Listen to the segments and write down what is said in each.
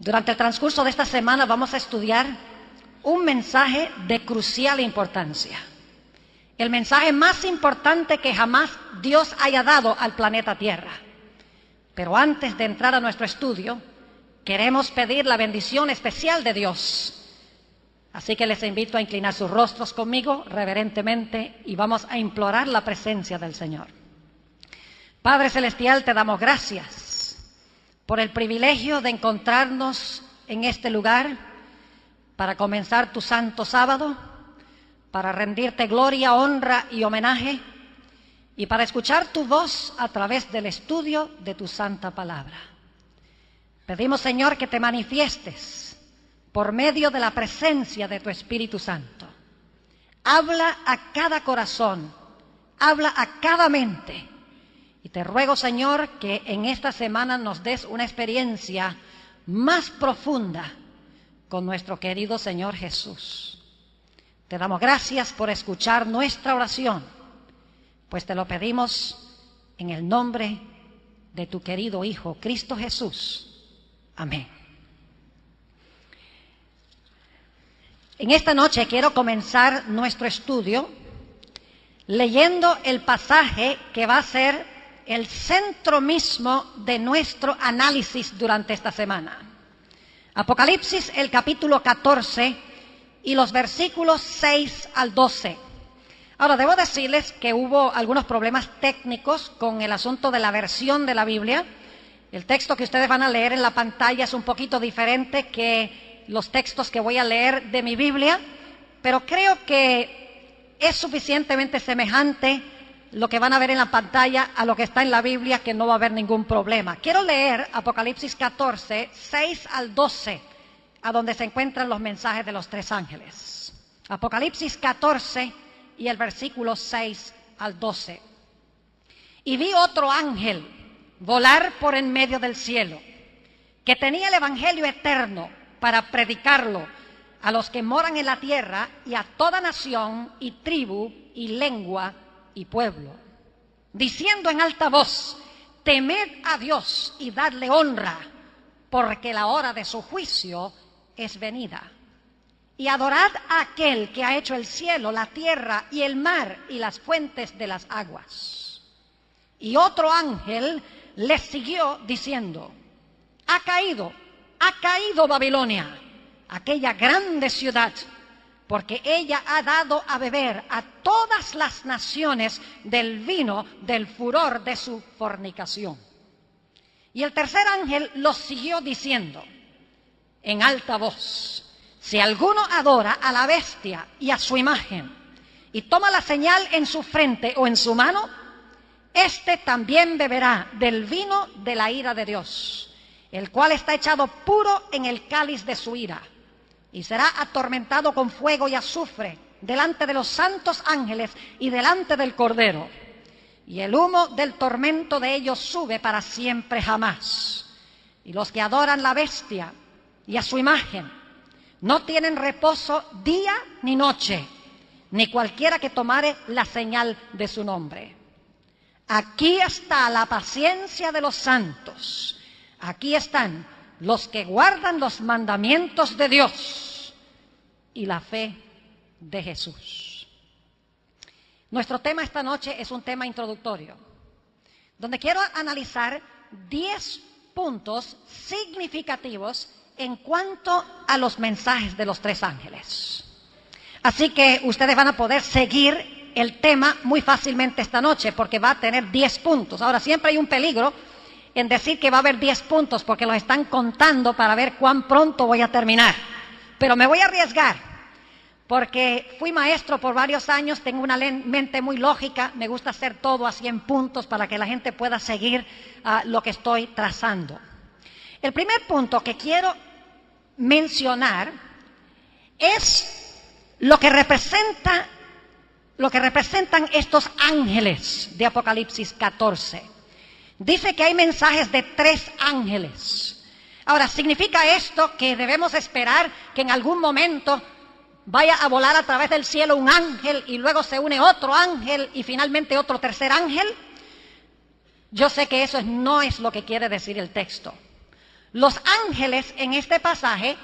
Durante el transcurso de esta semana vamos a estudiar un mensaje de crucial importancia. El mensaje más importante que jamás Dios haya dado al planeta Tierra. Pero antes de entrar a nuestro estudio, queremos pedir la bendición especial de Dios. Así que les invito a inclinar sus rostros conmigo reverentemente y vamos a implorar la presencia del Señor. Padre Celestial, te damos gracias por el privilegio de encontrarnos en este lugar para comenzar tu santo sábado, para rendirte gloria, honra y homenaje y para escuchar tu voz a través del estudio de tu santa palabra. Pedimos, Señor, que te manifiestes por medio de la presencia de tu Espíritu Santo. Habla a cada corazón, habla a cada mente. Y te ruego, Señor, que en esta semana nos des una experiencia más profunda con nuestro querido Señor Jesús. Te damos gracias por escuchar nuestra oración, pues te lo pedimos en el nombre de tu querido Hijo, Cristo Jesús. Amén. En esta noche quiero comenzar nuestro estudio leyendo el pasaje que va a ser el centro mismo de nuestro análisis durante esta semana. Apocalipsis, el capítulo 14 y los versículos 6 al 12. Ahora, debo decirles que hubo algunos problemas técnicos con el asunto de la versión de la Biblia. El texto que ustedes van a leer en la pantalla es un poquito diferente que los textos que voy a leer de mi Biblia, pero creo que es suficientemente semejante lo que van a ver en la pantalla a lo que está en la Biblia, que no va a haber ningún problema. Quiero leer Apocalipsis 14, 6 al 12, a donde se encuentran los mensajes de los tres ángeles. Apocalipsis 14 y el versículo 6 al 12. Y vi otro ángel volar por en medio del cielo, que tenía el evangelio eterno para predicarlo a los que moran en la tierra y a toda nación y tribu y lengua y pueblo, diciendo en alta voz: temed a Dios y dadle honra, porque la hora de su juicio es venida. Y adorad a aquel que ha hecho el cielo, la tierra y el mar y las fuentes de las aguas. Y otro ángel les siguió diciendo: ha caído Babilonia, aquella grande ciudad, porque ella ha dado a beber a todas las naciones del vino del furor de su fornicación. Y el tercer ángel los siguió diciendo en alta voz: si alguno adora a la bestia y a su imagen, y toma la señal en su frente o en su mano, éste también beberá del vino de la ira de Dios, el cual está echado puro en el cáliz de su ira, y será atormentado con fuego y azufre delante de los santos ángeles y delante del Cordero. Y el humo del tormento de ellos sube para siempre jamás. Y los que adoran la bestia y a su imagen no tienen reposo día ni noche, ni cualquiera que tomare la señal de su nombre. Aquí está la paciencia de los santos. Aquí están los que guardan los mandamientos de Dios y la fe de Jesús. Nuestro tema esta noche es un tema introductorio, donde quiero analizar 10 puntos significativos en cuanto a los mensajes de los tres ángeles. Así que ustedes van a poder seguir el tema muy fácilmente esta noche, porque va a tener 10 puntos. Ahora, siempre hay un peligro en decir que va a haber 10 puntos, porque los están contando para ver cuán pronto voy a terminar. Pero me voy a arriesgar, porque fui maestro por varios años, tengo una mente muy lógica, me gusta hacer todo así en puntos para que la gente pueda seguir lo que estoy trazando. El primer punto que quiero mencionar es lo que representan estos ángeles de Apocalipsis 14. Dice que hay mensajes de 3 ángeles. Ahora, ¿significa esto que debemos esperar que en algún momento vaya a volar a través del cielo un ángel y luego se une otro ángel y finalmente otro tercer ángel? Yo sé que eso no es lo que quiere decir el texto. Los ángeles en este pasaje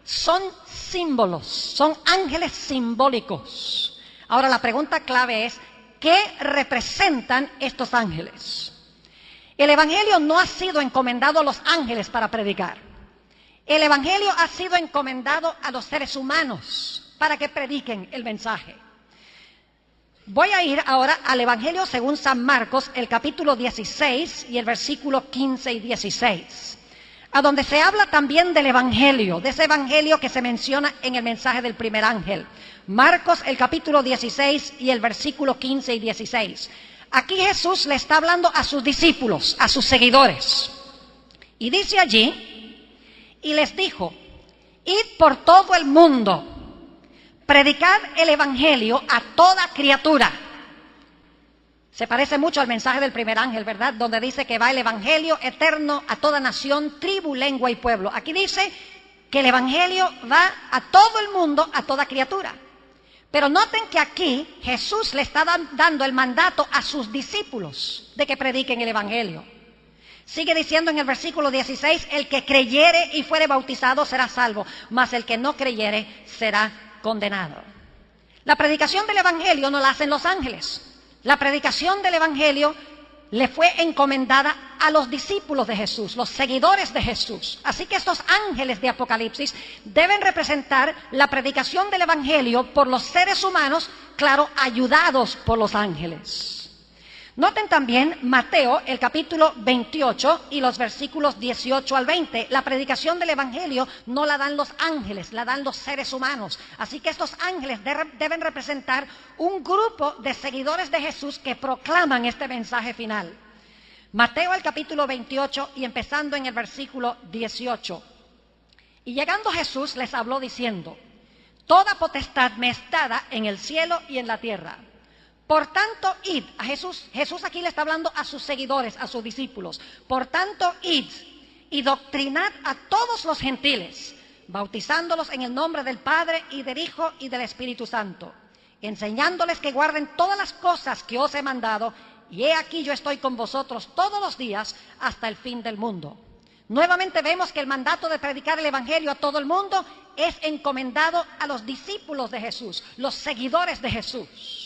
son símbolos, son ángeles simbólicos. Ahora la pregunta clave es, ¿qué representan estos ángeles? El Evangelio no ha sido encomendado a los ángeles para predicar. El Evangelio ha sido encomendado a los seres humanos para que prediquen el mensaje. Voy a ir ahora al Evangelio según San Marcos, el capítulo 16 y el versículo 15 y 16, a donde se habla también del Evangelio, de ese Evangelio que se menciona en el mensaje del primer ángel. Marcos, el capítulo 16 y el versículo 15 y 16. Aquí Jesús le está hablando a sus discípulos, a sus seguidores. Y dice allí, y les dijo, id por todo el mundo, predicad el Evangelio a toda criatura. Se parece mucho al mensaje del primer ángel, ¿verdad? Donde dice que va el Evangelio eterno a toda nación, tribu, lengua y pueblo. Aquí dice que el Evangelio va a todo el mundo, a toda criatura. Pero noten que aquí Jesús le está dando el mandato a sus discípulos de que prediquen el Evangelio. Sigue diciendo en el versículo 16, el que creyere y fuere bautizado será salvo, mas el que no creyere será condenado. La predicación del Evangelio no la hacen los ángeles. La predicación del Evangelio le fue encomendada a los discípulos de Jesús, los seguidores de Jesús. Así que estos ángeles de Apocalipsis deben representar la predicación del Evangelio por los seres humanos, claro, ayudados por los ángeles. Noten también Mateo, el capítulo 28 y los versículos 18 al 20. La predicación del Evangelio no la dan los ángeles, la dan los seres humanos. Así que estos ángeles deben representar un grupo de seguidores de Jesús que proclaman este mensaje final. Mateo, el capítulo 28 y empezando en el versículo 18. Y llegando Jesús les habló diciendo, toda potestad me es dada en el cielo y en la tierra. Por tanto, id, a Jesús aquí le está hablando a sus seguidores, a sus discípulos. Por tanto, id y doctrinad a todos los gentiles, bautizándolos en el nombre del Padre y del Hijo y del Espíritu Santo, enseñándoles que guarden todas las cosas que os he mandado, y he aquí yo estoy con vosotros todos los días hasta el fin del mundo. Nuevamente vemos que el mandato de predicar el Evangelio a todo el mundo es encomendado a los discípulos de Jesús, los seguidores de Jesús.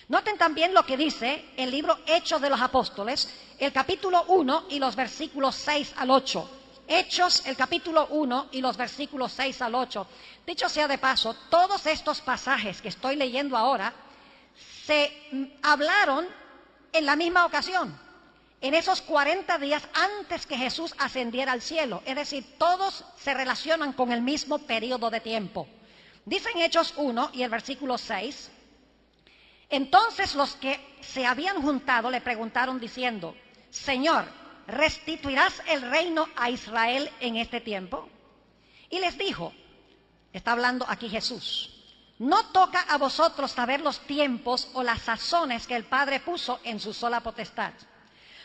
Noten también lo que dice el libro Hechos de los Apóstoles, el capítulo 1 y los versículos 6 al 8. Hechos, el capítulo 1 y los versículos 6 al 8. Dicho sea de paso, todos estos pasajes que estoy leyendo ahora se hablaron en la misma ocasión, en esos 40 días antes que Jesús ascendiera al cielo. Es decir, todos se relacionan con el mismo periodo de tiempo. Dice en Hechos 1 y el versículo 6, entonces los que se habían juntado le preguntaron diciendo, Señor, ¿restituirás el reino a Israel en este tiempo? Y les dijo, está hablando aquí Jesús, no toca a vosotros saber los tiempos o las sazones que el Padre puso en su sola potestad,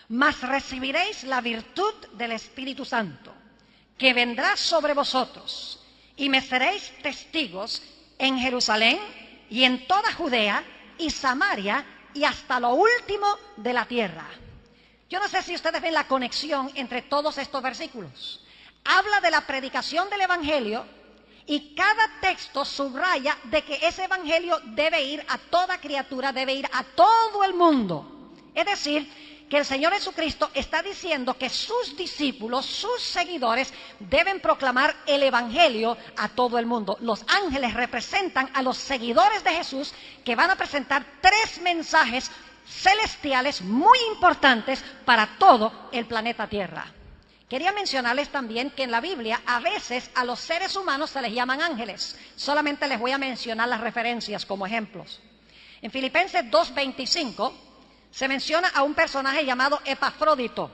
mas recibiréis la virtud del Espíritu Santo, que vendrá sobre vosotros, y me seréis testigos en Jerusalén y en toda Judea y Samaria y hasta lo último de la tierra. Yo no sé si ustedes ven la conexión entre todos estos versículos. Habla de la predicación del Evangelio y cada texto subraya de que ese Evangelio debe ir a toda criatura, debe ir a todo el mundo. Es decir, que el Señor Jesucristo está diciendo que sus discípulos, sus seguidores, deben proclamar el Evangelio a todo el mundo. Los ángeles representan a los seguidores de Jesús que van a presentar 3 mensajes celestiales muy importantes para todo el planeta Tierra. Quería mencionarles también que en la Biblia a veces a los seres humanos se les llaman ángeles. Solamente les voy a mencionar las referencias como ejemplos. En Filipenses 2:25 se menciona a un personaje llamado Epafrodito.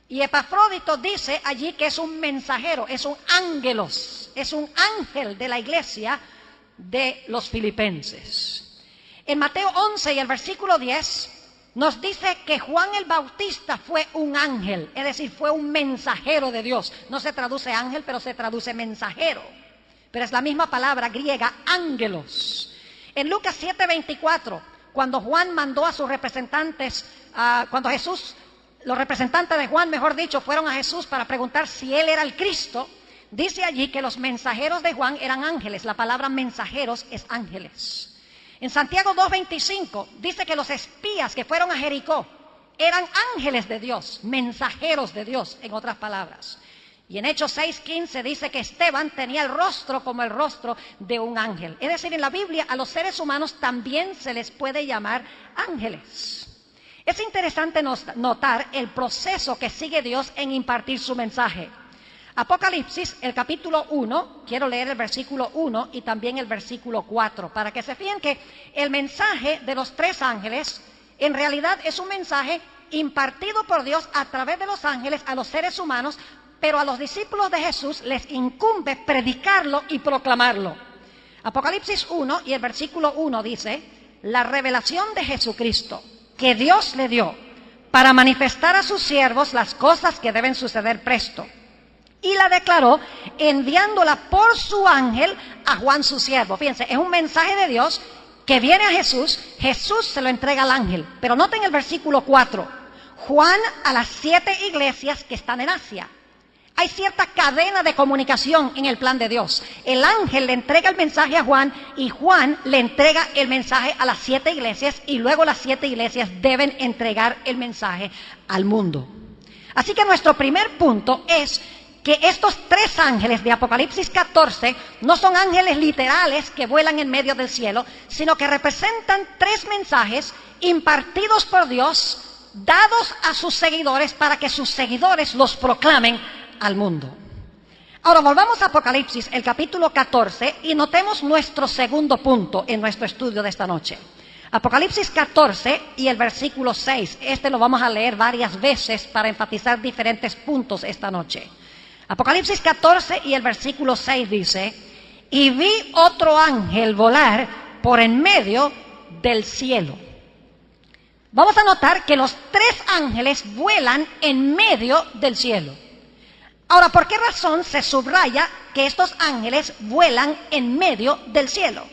Y Epafrodito dice allí que es un mensajero, es un ángelos, es un ángel de la iglesia de los filipenses. En Mateo 11 y el versículo 10 nos dice que Juan el Bautista fue un ángel, es decir, fue un mensajero de Dios. No se traduce ángel, pero se traduce mensajero. Pero es la misma palabra griega, ángelos. En Lucas 7:24, cuando Juan mandó a sus representantes, cuando Jesús los representantes de Juan, mejor dicho, fueron a Jesús para preguntar si él era el Cristo, dice allí que los mensajeros de Juan eran ángeles. La palabra mensajeros es ángeles. En Santiago 2:25 dice que los espías que fueron a Jericó eran ángeles de Dios, mensajeros de Dios, en otras palabras. Y en Hechos 6:15 dice que Esteban tenía el rostro como el rostro de un ángel. Es decir, en la Biblia a los seres humanos también se les puede llamar ángeles. Es interesante notar el proceso que sigue Dios en impartir su mensaje. Apocalipsis, el capítulo 1, quiero leer el versículo 1 y también el versículo 4, para que se fijen que el mensaje de los tres ángeles en realidad es un mensaje impartido por Dios a través de los ángeles a los seres humanos, pero a los discípulos de Jesús les incumbe predicarlo y proclamarlo. Apocalipsis 1 y el versículo 1 dice: la revelación de Jesucristo que Dios le dio para manifestar a sus siervos las cosas que deben suceder presto. Y la declaró enviándola por su ángel a Juan su siervo. Fíjense, es un mensaje de Dios que viene a Jesús, Jesús se lo entrega al ángel. Pero noten el versículo 4, Juan a las 7 iglesias que están en Asia. Hay cierta cadena de comunicación en el plan de Dios. El ángel le entrega el mensaje a Juan y Juan le entrega el mensaje a las 7 iglesias y luego las 7 iglesias deben entregar el mensaje al mundo. Así que nuestro primer punto es que estos tres ángeles de Apocalipsis 14 no son ángeles literales que vuelan en medio del cielo, sino que representan tres mensajes impartidos por Dios, dados a sus seguidores para que sus seguidores los proclamen al mundo. Ahora volvamos a Apocalipsis, el capítulo 14, y notemos nuestro segundo punto en nuestro estudio de esta noche. Apocalipsis 14 y el versículo 6. Este lo vamos a leer varias veces para enfatizar diferentes puntos esta noche. Apocalipsis 14 y el versículo 6 dice: y vi otro ángel volar por en medio del cielo. Vamos a notar que los tres ángeles vuelan en medio del cielo. Ahora, ¿por qué razón se subraya que estos ángeles vuelan en medio del cielo?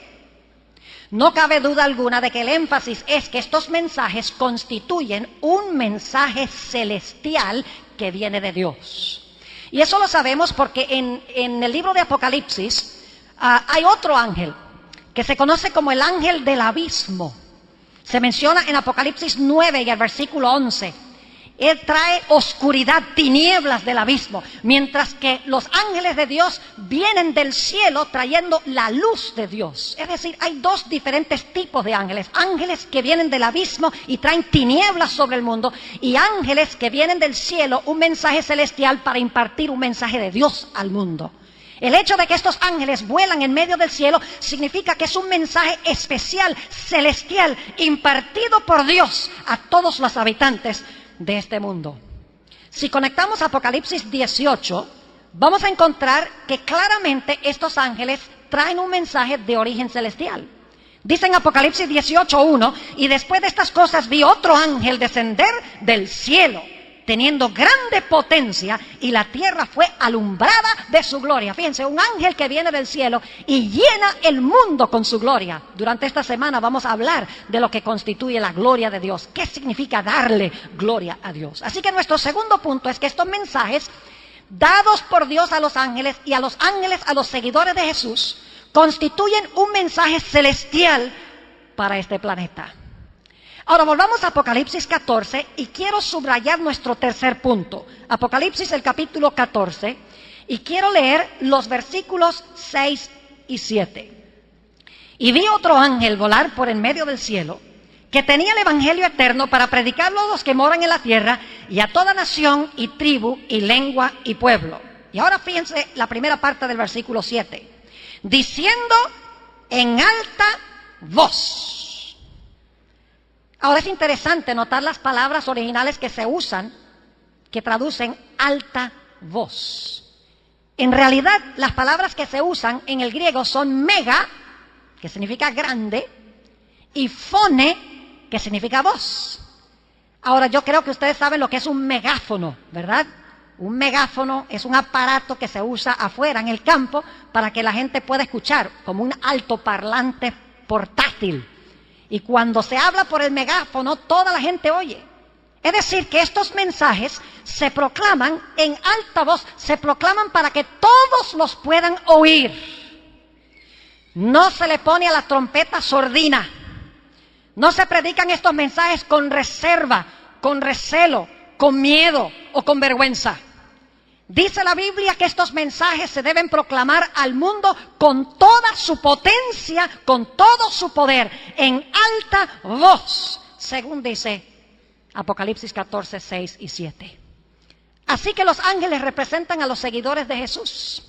No cabe duda alguna de que el énfasis es que estos mensajes constituyen un mensaje celestial que viene de Dios. Y eso lo sabemos porque en el libro de Apocalipsis hay otro ángel que se conoce como el ángel del abismo. Se menciona en Apocalipsis 9 y el versículo 11. Él trae oscuridad, tinieblas del abismo, mientras que los ángeles de Dios vienen del cielo trayendo la luz de Dios. Es decir, hay dos diferentes tipos de ángeles: ángeles que vienen del abismo y traen tinieblas sobre el mundo, y ángeles que vienen del cielo, un mensaje celestial para impartir un mensaje de Dios al mundo. El hecho de que estos ángeles vuelan en medio del cielo significa que es un mensaje especial, celestial, impartido por Dios a todos los habitantes de este mundo. Si conectamos Apocalipsis 18, vamos a encontrar que claramente estos ángeles traen un mensaje de origen celestial. Dice en Apocalipsis 18:1: y después de estas cosas vi otro ángel descender del cielo, teniendo grande potencia, y la tierra fue alumbrada de su gloria. Fíjense, un ángel que viene del cielo y llena el mundo con su gloria. Durante esta semana vamos a hablar de lo que constituye la gloria de Dios. ¿Qué significa darle gloria a Dios? Así que nuestro segundo punto es que estos mensajes, dados por Dios a los ángeles y a los ángeles a los seguidores de Jesús, constituyen un mensaje celestial para este planeta. Ahora volvamos a Apocalipsis 14 y quiero subrayar nuestro tercer punto. Apocalipsis, el capítulo 14, y quiero leer los versículos 6 y 7. Y vi otro ángel volar por en medio del cielo, que tenía el evangelio eterno para predicarlo a los que moran en la tierra y a toda nación y tribu y lengua y pueblo. Y ahora fíjense la primera parte del versículo 7. Diciendo en alta voz. Ahora es interesante notar las palabras originales que se usan, que traducen alta voz. En realidad, las palabras que se usan en el griego son mega, que significa grande, y phone, que significa voz. Ahora, yo creo que ustedes saben lo que es un megáfono, ¿verdad? Un megáfono es un aparato que se usa afuera en el campo para que la gente pueda escuchar, como un altoparlante portátil. Y cuando se habla por el megáfono, toda la gente oye. Es decir, que estos mensajes se proclaman en alta voz, se proclaman para que todos los puedan oír. No se le pone a la trompeta sordina. No se predican estos mensajes con reserva, con recelo, con miedo o con vergüenza. Dice la Biblia que estos mensajes se deben proclamar al mundo con toda su potencia, con todo su poder, en alta voz, según dice Apocalipsis 14, 6 y 7. Así que los ángeles representan a los seguidores de Jesús.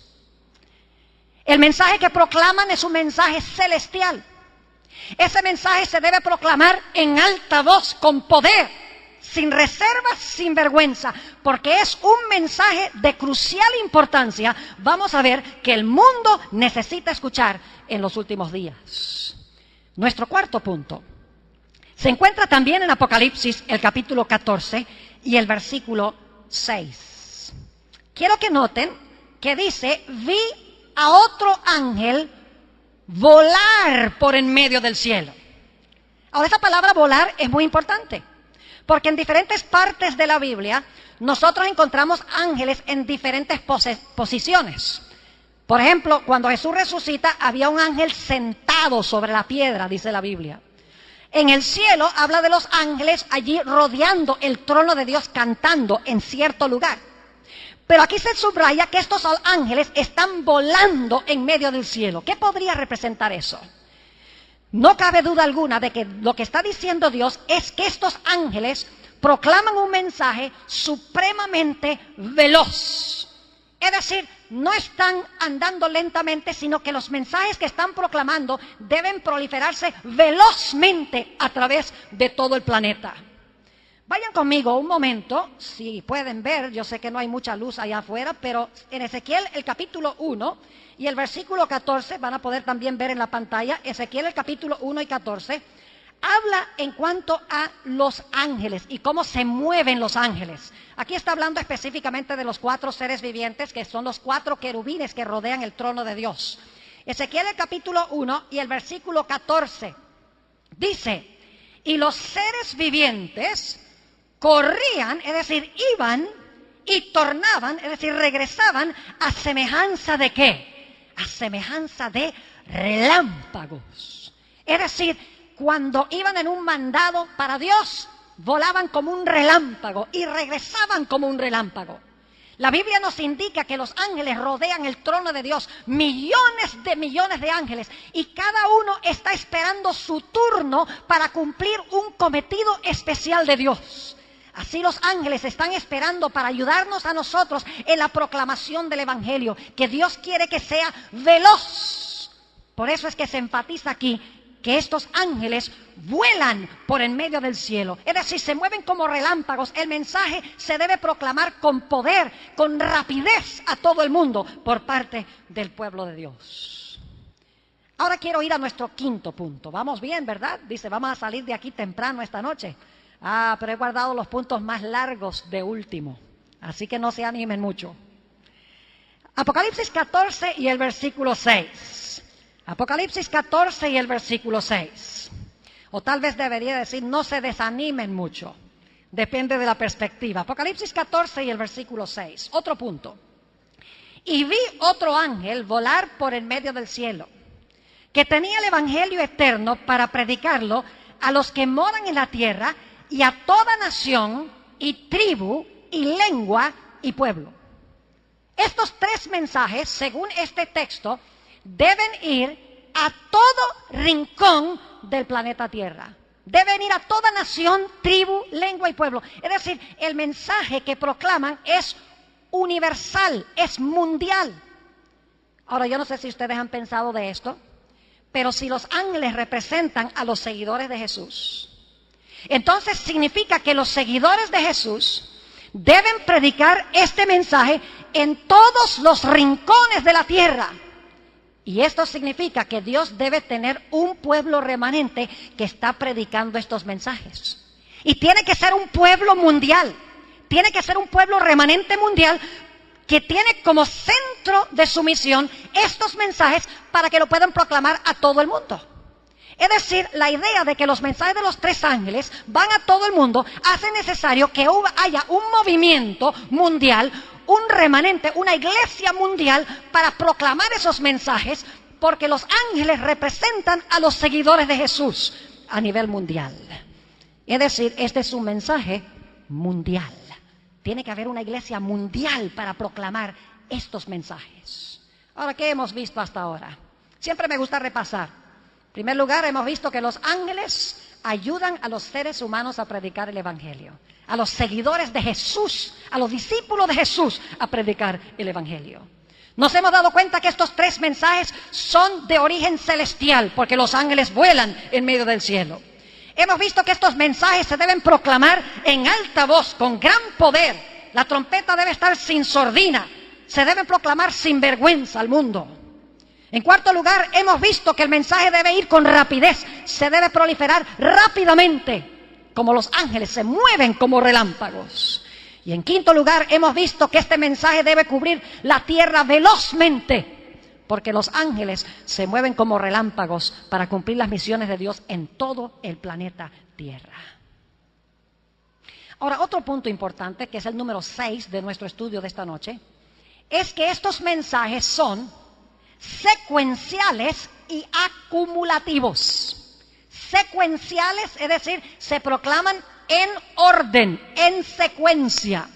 El mensaje que proclaman es un mensaje celestial. Ese mensaje se debe proclamar en alta voz, con poder, sin reservas, sin vergüenza, porque es un mensaje de crucial importancia. Vamos a ver que el mundo necesita escuchar en los últimos días. Nuestro cuarto punto se encuentra también en Apocalipsis, el capítulo 14 y el versículo 6. Quiero que noten que dice: vi a otro ángel volar por en medio del cielo. Ahora, esta palabra volar es muy importante, porque en diferentes partes de la Biblia nosotros encontramos ángeles en diferentes posiciones. Por ejemplo, cuando Jesús resucita, había un ángel sentado sobre la piedra, dice la Biblia. En el cielo habla de los ángeles allí rodeando el trono de Dios, cantando en cierto lugar. Pero aquí se subraya que estos ángeles están volando en medio del cielo. ¿Qué podría representar eso? No cabe duda alguna de que lo que está diciendo Dios es que estos ángeles proclaman un mensaje supremamente veloz. Es decir, no están andando lentamente, sino que los mensajes que están proclamando deben proliferarse velozmente a través de todo el planeta. Vayan conmigo un momento, si pueden ver, yo sé que no hay mucha luz allá afuera, pero en Ezequiel el capítulo 1 y el versículo 14, van a poder también ver en la pantalla, Ezequiel el capítulo 1 y 14, habla en cuanto a los ángeles y cómo se mueven los ángeles. Aquí está hablando específicamente de los 4 seres vivientes, que son los 4 querubines que rodean el trono de Dios. Ezequiel el capítulo 1 y el versículo 14 dice: y los seres vivientes corrían, es decir, iban y tornaban, es decir, regresaban a semejanza de ¿qué? A semejanza de relámpagos. Es decir, cuando iban en un mandado para Dios, volaban como un relámpago y regresaban como un relámpago. La Biblia nos indica que los ángeles rodean el trono de Dios, millones de ángeles, y cada uno está esperando su turno para cumplir un cometido especial de Dios. Así los ángeles están esperando para ayudarnos a nosotros en la proclamación del Evangelio, que Dios quiere que sea veloz. Por eso es que se enfatiza aquí que estos ángeles vuelan por en medio del cielo. Es decir, se mueven como relámpagos. El mensaje se debe proclamar con poder, con rapidez a todo el mundo por parte del pueblo de Dios. Ahora quiero ir a nuestro quinto punto. Vamos bien, ¿verdad? Dice, vamos a salir de aquí temprano esta noche. Pero he guardado los puntos más largos de último, así que no se animen mucho. Apocalipsis 14 y el versículo 6. Apocalipsis 14 y el versículo 6. O tal vez debería decir, no se desanimen mucho. Depende de la perspectiva. Apocalipsis 14 y el versículo 6. Otro punto. Y vi otro ángel volar por en medio del cielo, que tenía el evangelio eterno para predicarlo a los que moran en la tierra y a toda nación y tribu y lengua y pueblo. Estos 3 mensajes, según este texto, deben ir a todo rincón del planeta Tierra. Deben ir a toda nación, tribu, lengua y pueblo. Es decir, el mensaje que proclaman es universal, es mundial. Ahora, yo no sé si ustedes han pensado de esto, pero si los ángeles representan a los seguidores de Jesús, entonces significa que los seguidores de Jesús deben predicar este mensaje en todos los rincones de la tierra. Y esto significa que Dios debe tener un pueblo remanente que está predicando estos mensajes. Y tiene que ser un pueblo mundial, tiene que ser un pueblo remanente mundial que tiene como centro de su misión estos mensajes para que lo puedan proclamar a todo el mundo. Es decir, la idea de que los mensajes de los 3 ángeles van a todo el mundo hace necesario que haya un movimiento mundial, un remanente, una iglesia mundial para proclamar esos mensajes, porque los ángeles representan a los seguidores de Jesús a nivel mundial. Es decir, este es un mensaje mundial. Tiene que haber una iglesia mundial para proclamar estos mensajes. Ahora, ¿qué hemos visto hasta ahora? Siempre me gusta repasar. En primer lugar, hemos visto que los ángeles ayudan a los seres humanos a predicar el Evangelio, a los seguidores de Jesús, a los discípulos de Jesús a predicar el Evangelio. Nos hemos dado cuenta que estos 3 mensajes son de origen celestial, porque los ángeles vuelan en medio del cielo. Hemos visto que estos mensajes se deben proclamar en alta voz, con gran poder. La trompeta debe estar sin sordina, se deben proclamar sin vergüenza al mundo. En cuarto lugar, hemos visto que el mensaje debe ir con rapidez, se debe proliferar rápidamente, como los ángeles se mueven como relámpagos. Y en quinto lugar, hemos visto que este mensaje debe cubrir la tierra velozmente, porque los ángeles se mueven como relámpagos para cumplir las misiones de Dios en todo el planeta Tierra. Ahora, otro punto importante, que es el número 6 de nuestro estudio de esta noche, es que estos mensajes son secuenciales y acumulativos. Secuenciales, es decir, se proclaman en orden, en secuencia.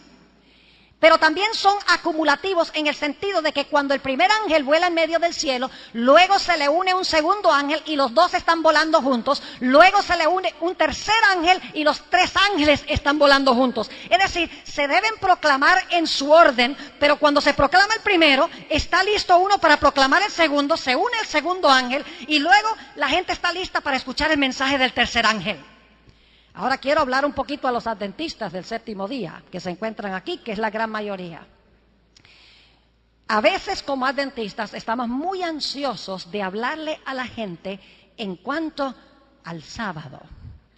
Pero también son acumulativos en el sentido de que cuando el primer ángel vuela en medio del cielo, luego se le une un segundo ángel y los 2 están volando juntos, luego se le une un tercer ángel y los 3 ángeles están volando juntos. Es decir, se deben proclamar en su orden, pero cuando se proclama el primero, está listo uno para proclamar el segundo, se une el segundo ángel y luego la gente está lista para escuchar el mensaje del tercer ángel. Ahora quiero hablar un poquito a los adventistas del séptimo día, que se encuentran aquí, que es la gran mayoría. A veces como adventistas estamos muy ansiosos de hablarle a la gente en cuanto al sábado,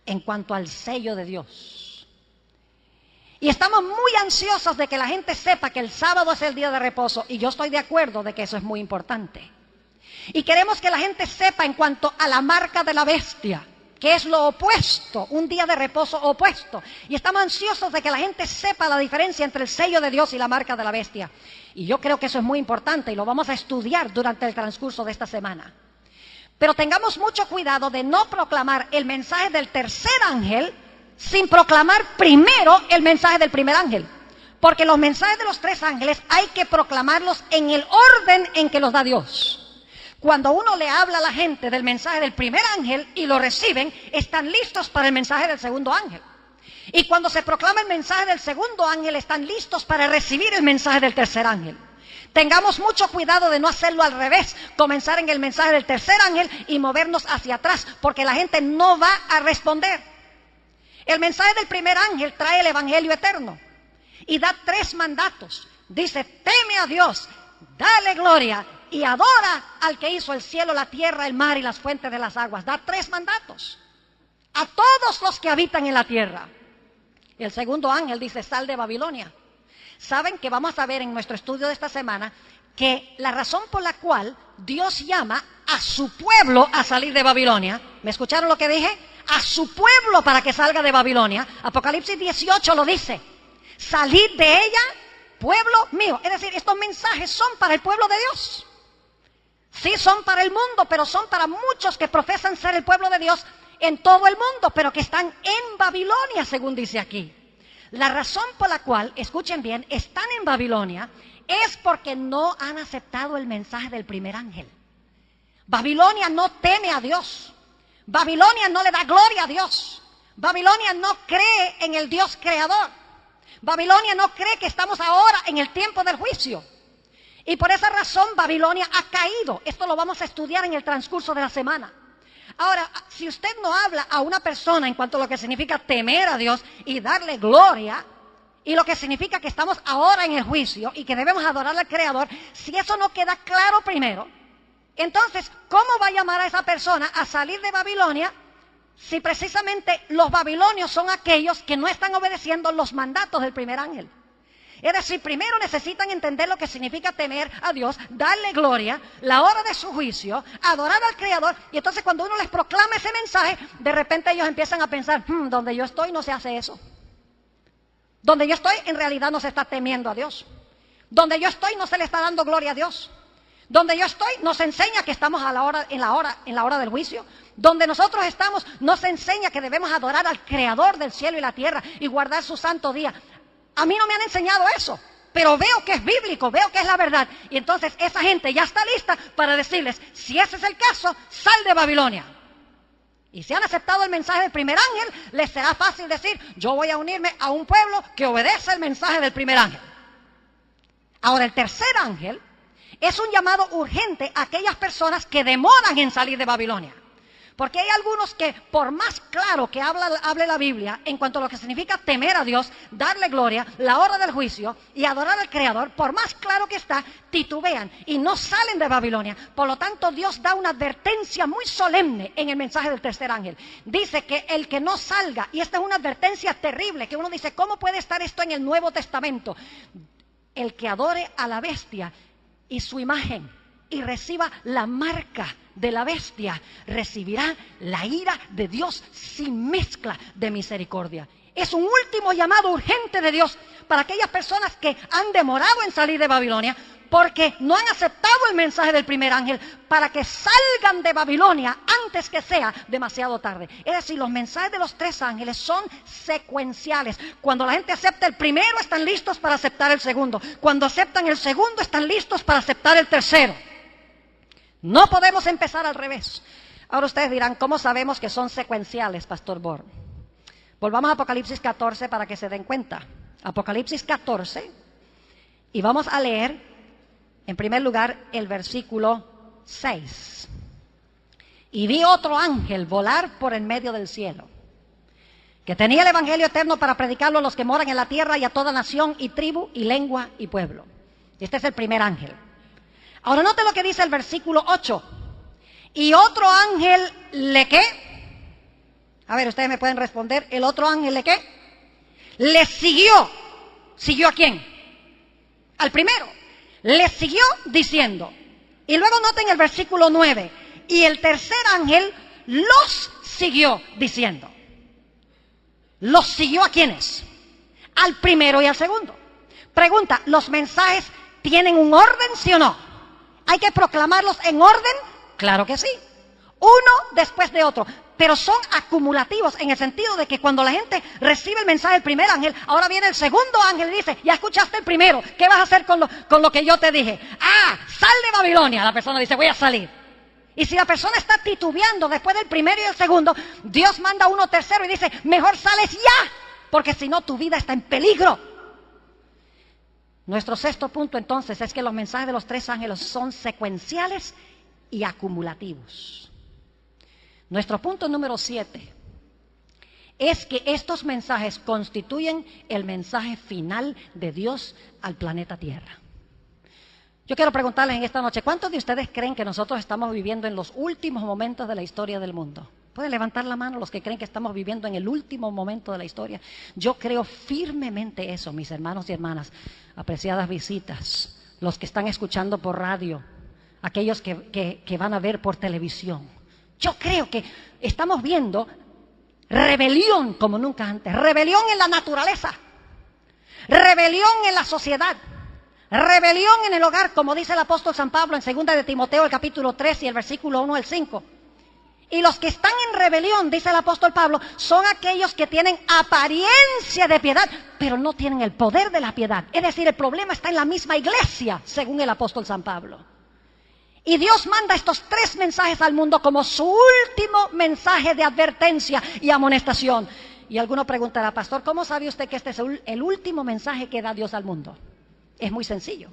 en cuanto al sello de Dios. Y estamos muy ansiosos de que la gente sepa que el sábado es el día de reposo, y yo estoy de acuerdo de que eso es muy importante. Y queremos que la gente sepa en cuanto a la marca de la bestia, que es lo opuesto, un día de reposo opuesto. Y estamos ansiosos de que la gente sepa la diferencia entre el sello de Dios y la marca de la bestia. Y yo creo que eso es muy importante y lo vamos a estudiar durante el transcurso de esta semana. Pero tengamos mucho cuidado de no proclamar el mensaje del tercer ángel sin proclamar primero el mensaje del primer ángel. Porque los mensajes de los 3 ángeles hay que proclamarlos en el orden en que los da Dios. Cuando uno le habla a la gente del mensaje del primer ángel y lo reciben, están listos para el mensaje del segundo ángel. Y cuando se proclama el mensaje del segundo ángel, están listos para recibir el mensaje del tercer ángel. Tengamos mucho cuidado de no hacerlo al revés, comenzar en el mensaje del tercer ángel y movernos hacia atrás, porque la gente no va a responder. El mensaje del primer ángel trae el evangelio eterno y da 3 mandatos. Dice, teme a Dios, dale gloria y adora al que hizo el cielo, la tierra, el mar y las fuentes de las aguas. Da 3 mandatos a todos los que habitan en la tierra. El segundo ángel dice, sal de Babilonia. Saben que vamos a ver en nuestro estudio de esta semana que la razón por la cual Dios llama a su pueblo a salir de Babilonia, ¿me escucharon lo que dije? A su pueblo para que salga de Babilonia. Apocalipsis 18 lo dice, salid de ella, pueblo mío. Es decir, estos mensajes son para el pueblo de Dios. Sí, son para el mundo, pero son para muchos que profesan ser el pueblo de Dios en todo el mundo, pero que están en Babilonia, según dice aquí. La razón por la cual, escuchen bien, están en Babilonia es porque no han aceptado el mensaje del primer ángel. Babilonia no teme a Dios. Babilonia no le da gloria a Dios. Babilonia no cree en el Dios creador. Babilonia no cree que estamos ahora en el tiempo del juicio. Y por esa razón Babilonia ha caído. Esto lo vamos a estudiar en el transcurso de la semana. Ahora, si usted no habla a una persona en cuanto a lo que significa temer a Dios y darle gloria, y lo que significa que estamos ahora en el juicio y que debemos adorar al Creador, si eso no queda claro primero, entonces, ¿cómo va a llamar a esa persona a salir de Babilonia si precisamente los babilonios son aquellos que no están obedeciendo los mandatos del primer ángel? Es decir, primero necesitan entender lo que significa temer a Dios, darle gloria, la hora de su juicio, adorar al Creador. Y entonces cuando uno les proclama ese mensaje, de repente ellos empiezan a pensar, donde yo estoy no se hace eso. Donde yo estoy en realidad no se está temiendo a Dios. Donde yo estoy no se le está dando gloria a Dios. Donde yo estoy nos enseña que estamos en la hora del juicio. Donde nosotros estamos nos enseña que debemos adorar al Creador del cielo y la tierra y guardar su santo día. A mí no me han enseñado eso, pero veo que es bíblico, veo que es la verdad. Y entonces esa gente ya está lista para decirles, si ese es el caso, sal de Babilonia. Y si han aceptado el mensaje del primer ángel, les será fácil decir, yo voy a unirme a un pueblo que obedece el mensaje del primer ángel. Ahora, el tercer ángel es un llamado urgente a aquellas personas que demoran en salir de Babilonia. Porque hay algunos que, por más claro que hable la Biblia en cuanto a lo que significa temer a Dios, darle gloria, la hora del juicio y adorar al Creador, por más claro que está, titubean y no salen de Babilonia. Por lo tanto, Dios da una advertencia muy solemne en el mensaje del tercer ángel. Dice que el que no salga, y esta es una advertencia terrible, que uno dice, ¿cómo puede estar esto en el Nuevo Testamento? El que adore a la bestia y su imagen y reciba la marca de la bestia, recibirá la ira de Dios sin mezcla de misericordia. Es un último llamado urgente de Dios para aquellas personas que han demorado en salir de Babilonia porque no han aceptado el mensaje del primer ángel, para que salgan de Babilonia antes que sea demasiado tarde. Es decir, los mensajes de los tres ángeles son secuenciales. Cuando la gente acepta el primero, están listos para aceptar el segundo. Cuando aceptan el segundo, están listos para aceptar el tercero. No podemos empezar al revés. Ahora ustedes dirán, ¿cómo sabemos que son secuenciales, Pastor Bor? Volvamos a Apocalipsis 14 para que se den cuenta. Apocalipsis 14, y vamos a leer, en primer lugar, el versículo 6. Y vi otro ángel volar por en medio del cielo, que tenía el evangelio eterno para predicarlo a los que moran en la tierra y a toda nación y tribu y lengua y pueblo. Este es el primer ángel. Ahora note lo que dice el versículo 8. Y otro ángel, ¿le qué? A ver, ustedes me pueden responder. ¿El otro ángel le qué? Le siguió. ¿Siguió a quién? Al primero. Le siguió diciendo. Y luego noten el versículo 9. Y el tercer ángel los siguió diciendo. ¿Los siguió a quiénes? Al primero y al segundo. Pregunta, ¿los mensajes tienen un orden, sí o no? ¿Hay que proclamarlos en orden? Claro que sí. Uno después de otro. Pero son acumulativos en el sentido de que cuando la gente recibe el mensaje del primer ángel, ahora viene el segundo ángel y dice, ya escuchaste el primero, ¿qué vas a hacer con lo que yo te dije? Sal de Babilonia. La persona dice, voy a salir. Y si la persona está titubeando después del primero y el segundo, Dios manda uno tercero y dice, mejor sales ya, porque si no tu vida está en peligro. Nuestro sexto punto entonces es que los mensajes de los tres ángeles son secuenciales y acumulativos. Nuestro punto número 7 es que estos mensajes constituyen el mensaje final de Dios al planeta Tierra. Yo quiero preguntarles en esta noche, ¿cuántos de ustedes creen que nosotros estamos viviendo en los últimos momentos de la historia del mundo? ¿Pueden levantar la mano los que creen que estamos viviendo en el último momento de la historia? Yo creo firmemente eso, mis hermanos y hermanas, apreciadas visitas, los que están escuchando por radio, aquellos que van a ver por televisión. Yo creo que estamos viendo rebelión como nunca antes, rebelión en la naturaleza, rebelión en la sociedad, rebelión en el hogar, como dice el apóstol San Pablo en 2 de Timoteo, el capítulo 3 y el versículo 1 al 5. Y los que están en rebelión, dice el apóstol Pablo, son aquellos que tienen apariencia de piedad, pero no tienen el poder de la piedad. Es decir, el problema está en la misma iglesia, según el apóstol San Pablo. Y Dios manda estos tres mensajes al mundo como su último mensaje de advertencia y amonestación. Y alguno preguntará, pastor, ¿cómo sabe usted que este es el último mensaje que da Dios al mundo? Es muy sencillo.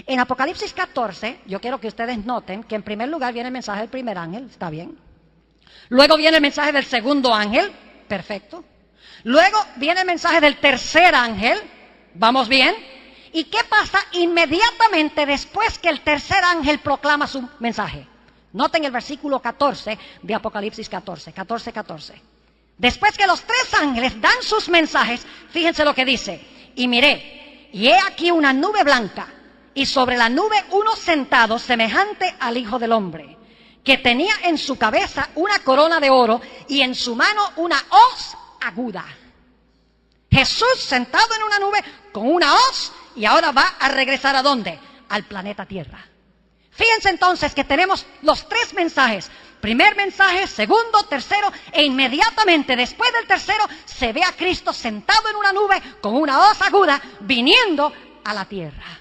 En Apocalipsis 14, yo quiero que ustedes noten que en primer lugar viene el mensaje del primer ángel, ¿está bien? Luego viene el mensaje del segundo ángel, perfecto. Luego viene el mensaje del tercer ángel, ¿vamos bien? ¿Y qué pasa inmediatamente después que el tercer ángel proclama su mensaje? Noten el versículo 14 de Apocalipsis 14. Después que los tres ángeles dan sus mensajes, fíjense lo que dice. Y miré, y he aquí una nube blanca, y sobre la nube uno sentado semejante al Hijo del Hombre, que tenía en su cabeza una corona de oro y en su mano una hoz aguda. Jesús sentado en una nube con una hoz, y ahora va a regresar ¿a dónde? Al planeta Tierra. Fíjense entonces que tenemos los tres mensajes. Primer mensaje, segundo, tercero, e inmediatamente después del tercero se ve a Cristo sentado en una nube con una hoz aguda viniendo a la tierra.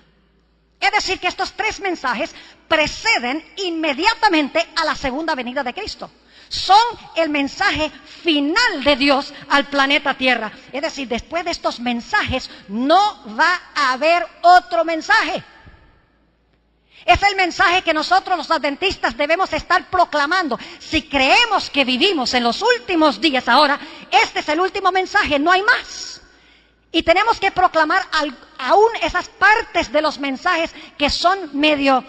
Es decir, que estos tres mensajes preceden inmediatamente a la segunda venida de Cristo. Son el mensaje final de Dios al planeta Tierra. Es decir, después de estos mensajes no va a haber otro mensaje. Es el mensaje que nosotros los adventistas debemos estar proclamando. Si creemos que vivimos en los últimos días ahora, este es el último mensaje, no hay más. Y tenemos que proclamar aún esas partes de los mensajes que son medio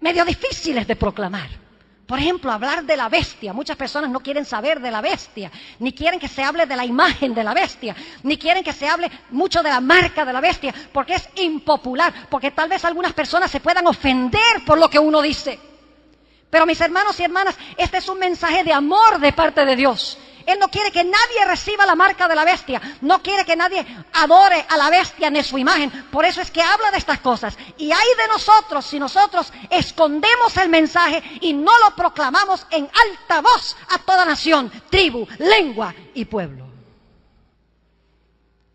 difíciles de proclamar. Por ejemplo, hablar de la bestia. Muchas personas no quieren saber de la bestia, ni quieren que se hable de la imagen de la bestia, ni quieren que se hable mucho de la marca de la bestia, porque es impopular, porque tal vez algunas personas se puedan ofender por lo que uno dice. Pero mis hermanos y hermanas, este es un mensaje de amor de parte de Dios. Él no quiere que nadie reciba la marca de la bestia, no quiere que nadie adore a la bestia ni su imagen. Por eso es que habla de estas cosas. Y hay de nosotros si nosotros escondemos el mensaje y no lo proclamamos en alta voz a toda nación, tribu, lengua y pueblo.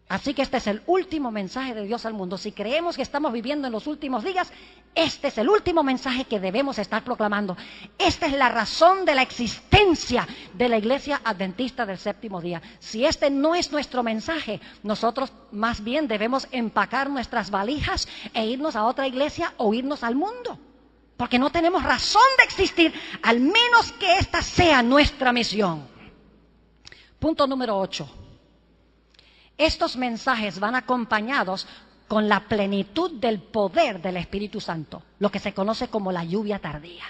Así que este es el último mensaje de Dios al mundo. Si creemos que estamos viviendo en los últimos días, este es el último mensaje que debemos estar proclamando. Esta es la razón de la existencia de la Iglesia Adventista del Séptimo Día. Si este no es nuestro mensaje, nosotros más bien debemos empacar nuestras valijas e irnos a otra iglesia o irnos al mundo. Porque no tenemos razón de existir, al menos que esta sea nuestra misión. Punto número 8. Estos mensajes van acompañados con la plenitud del poder del Espíritu Santo, lo que se conoce como la lluvia tardía.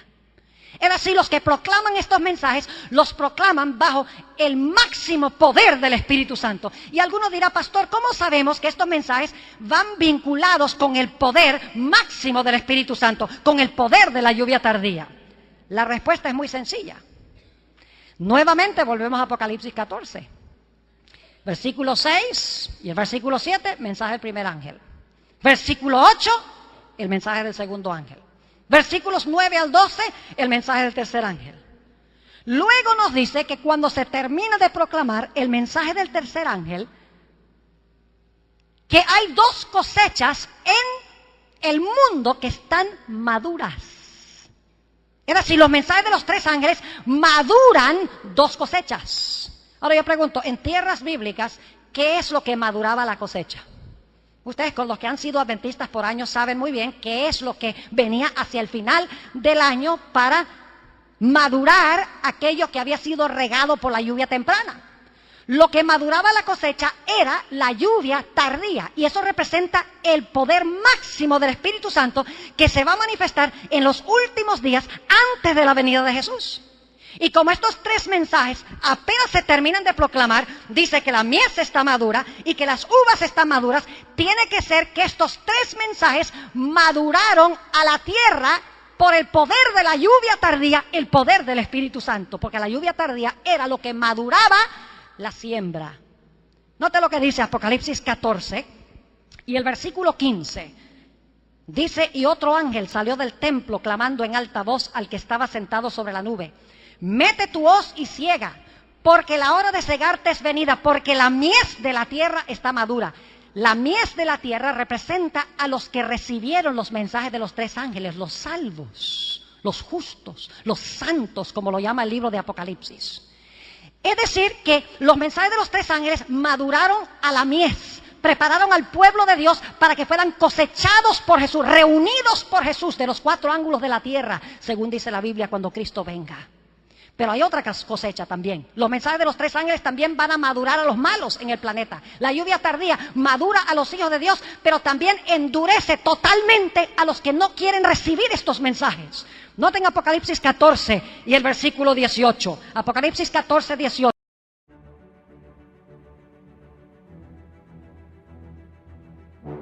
Es decir, los que proclaman estos mensajes, los proclaman bajo el máximo poder del Espíritu Santo. Y alguno dirá, pastor, ¿cómo sabemos que estos mensajes van vinculados con el poder máximo del Espíritu Santo, con el poder de la lluvia tardía? La respuesta es muy sencilla. Nuevamente volvemos a Apocalipsis 14. Versículo 6 y el versículo 7, mensaje del primer ángel. Versículo 8, el mensaje del segundo ángel. Versículos 9 al 12, el mensaje del tercer ángel. Luego nos dice que cuando se termina de proclamar el mensaje del tercer ángel, que hay dos cosechas en el mundo que están maduras. Es decir, los mensajes de los tres ángeles maduran dos cosechas. Ahora yo pregunto, en tierras bíblicas, ¿qué es lo que maduraba la cosecha? Ustedes con los que han sido adventistas por años saben muy bien qué es lo que venía hacia el final del año para madurar aquello que había sido regado por la lluvia temprana. Lo que maduraba la cosecha era la lluvia tardía, y eso representa el poder máximo del Espíritu Santo que se va a manifestar en los últimos días antes de la venida de Jesús. Y como estos tres mensajes apenas se terminan de proclamar, dice que la mies está madura y que las uvas están maduras, tiene que ser que estos tres mensajes maduraron a la tierra por el poder de la lluvia tardía, el poder del Espíritu Santo, porque la lluvia tardía era lo que maduraba la siembra. Note lo que dice Apocalipsis 14 y el versículo 15. Dice, y otro ángel salió del templo clamando en alta voz al que estaba sentado sobre la nube. Mete tu hoz y ciega, porque la hora de cegarte es venida, porque la mies de la tierra está madura. La mies de la tierra representa a los que recibieron los mensajes de los tres ángeles, los salvos, los justos, los santos, como lo llama el libro de Apocalipsis. Es decir, que los mensajes de los tres ángeles maduraron a la mies, prepararon al pueblo de Dios para que fueran cosechados por Jesús, reunidos por Jesús de los cuatro ángulos de la tierra, según dice la Biblia, cuando Cristo venga. Pero hay otra cosecha también. Los mensajes de los tres ángeles también van a madurar a los malos en el planeta. La lluvia tardía madura a los hijos de Dios, pero también endurece totalmente a los que no quieren recibir estos mensajes. Noten Apocalipsis 14 y el versículo 18. Apocalipsis 14, 18. . 1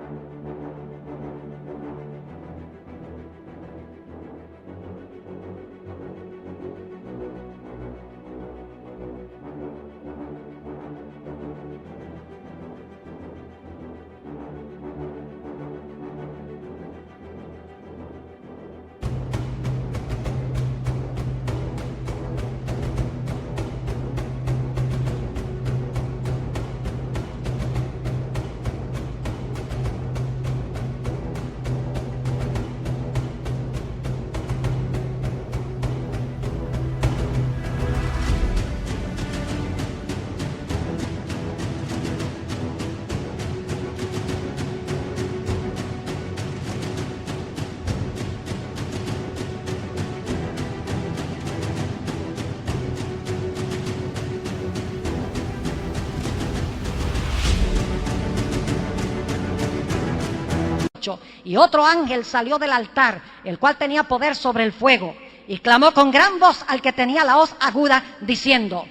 18, y otro ángel salió del altar, el cual tenía poder sobre el fuego, y clamó con gran voz al que tenía la hoz aguda, diciendo: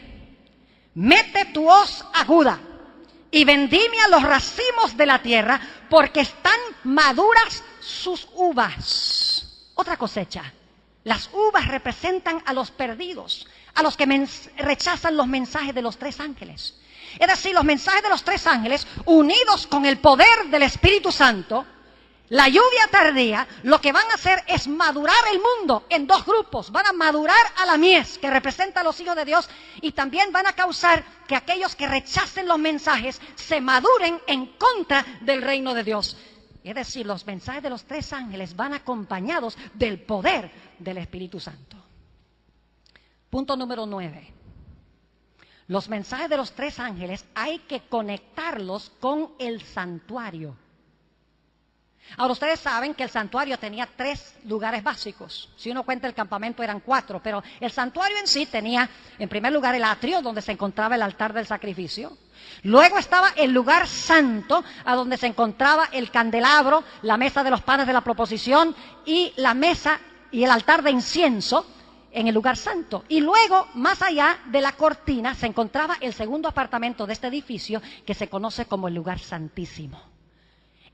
mete tu hoz aguda y vendimia los racimos de la tierra, porque están maduras sus uvas. Otra cosecha. Las uvas representan a los perdidos, a los que rechazan los mensajes de los tres ángeles. Es decir, los mensajes de los tres ángeles, unidos con el poder del Espíritu Santo, la lluvia tardía, lo que van a hacer es madurar el mundo en dos grupos. Van a madurar a la mies, que representa a los hijos de Dios, y también van a causar que aquellos que rechacen los mensajes se maduren en contra del reino de Dios. Es decir, los mensajes de los tres ángeles van acompañados del poder del Espíritu Santo. Punto número 9. Los mensajes de los tres ángeles hay que conectarlos con el santuario. Ahora, ustedes saben que el santuario tenía 3 lugares básicos. Si uno cuenta el campamento eran 4, pero el santuario en sí tenía, en primer lugar, el atrio, donde se encontraba el altar del sacrificio. Luego estaba el lugar santo, a donde se encontraba el candelabro, la mesa de los panes de la proposición y la mesa y el altar de incienso en el lugar santo. Y luego, más allá de la cortina, se encontraba el segundo apartamento de este edificio, que se conoce como el lugar santísimo.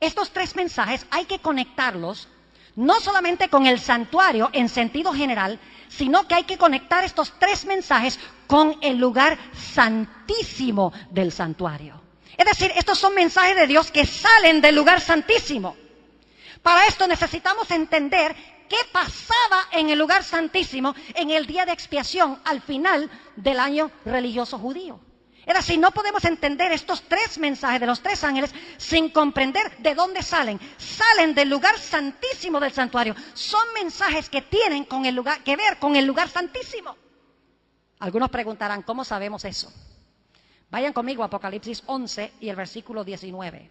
Estos 3 mensajes hay que conectarlos no solamente con el santuario en sentido general, sino que hay que conectar estos 3 mensajes con el lugar santísimo del santuario. Es decir, estos son mensajes de Dios que salen del lugar santísimo. Para esto necesitamos entender qué pasaba en el lugar santísimo en el día de expiación al final del año religioso judío. Es decir, no podemos entender estos 3 mensajes de los 3 ángeles sin comprender de dónde salen. Salen del lugar santísimo del santuario. Son mensajes que tienen que ver con el lugar santísimo. Algunos preguntarán, ¿cómo sabemos eso? Vayan conmigo a Apocalipsis 11 y el versículo 19.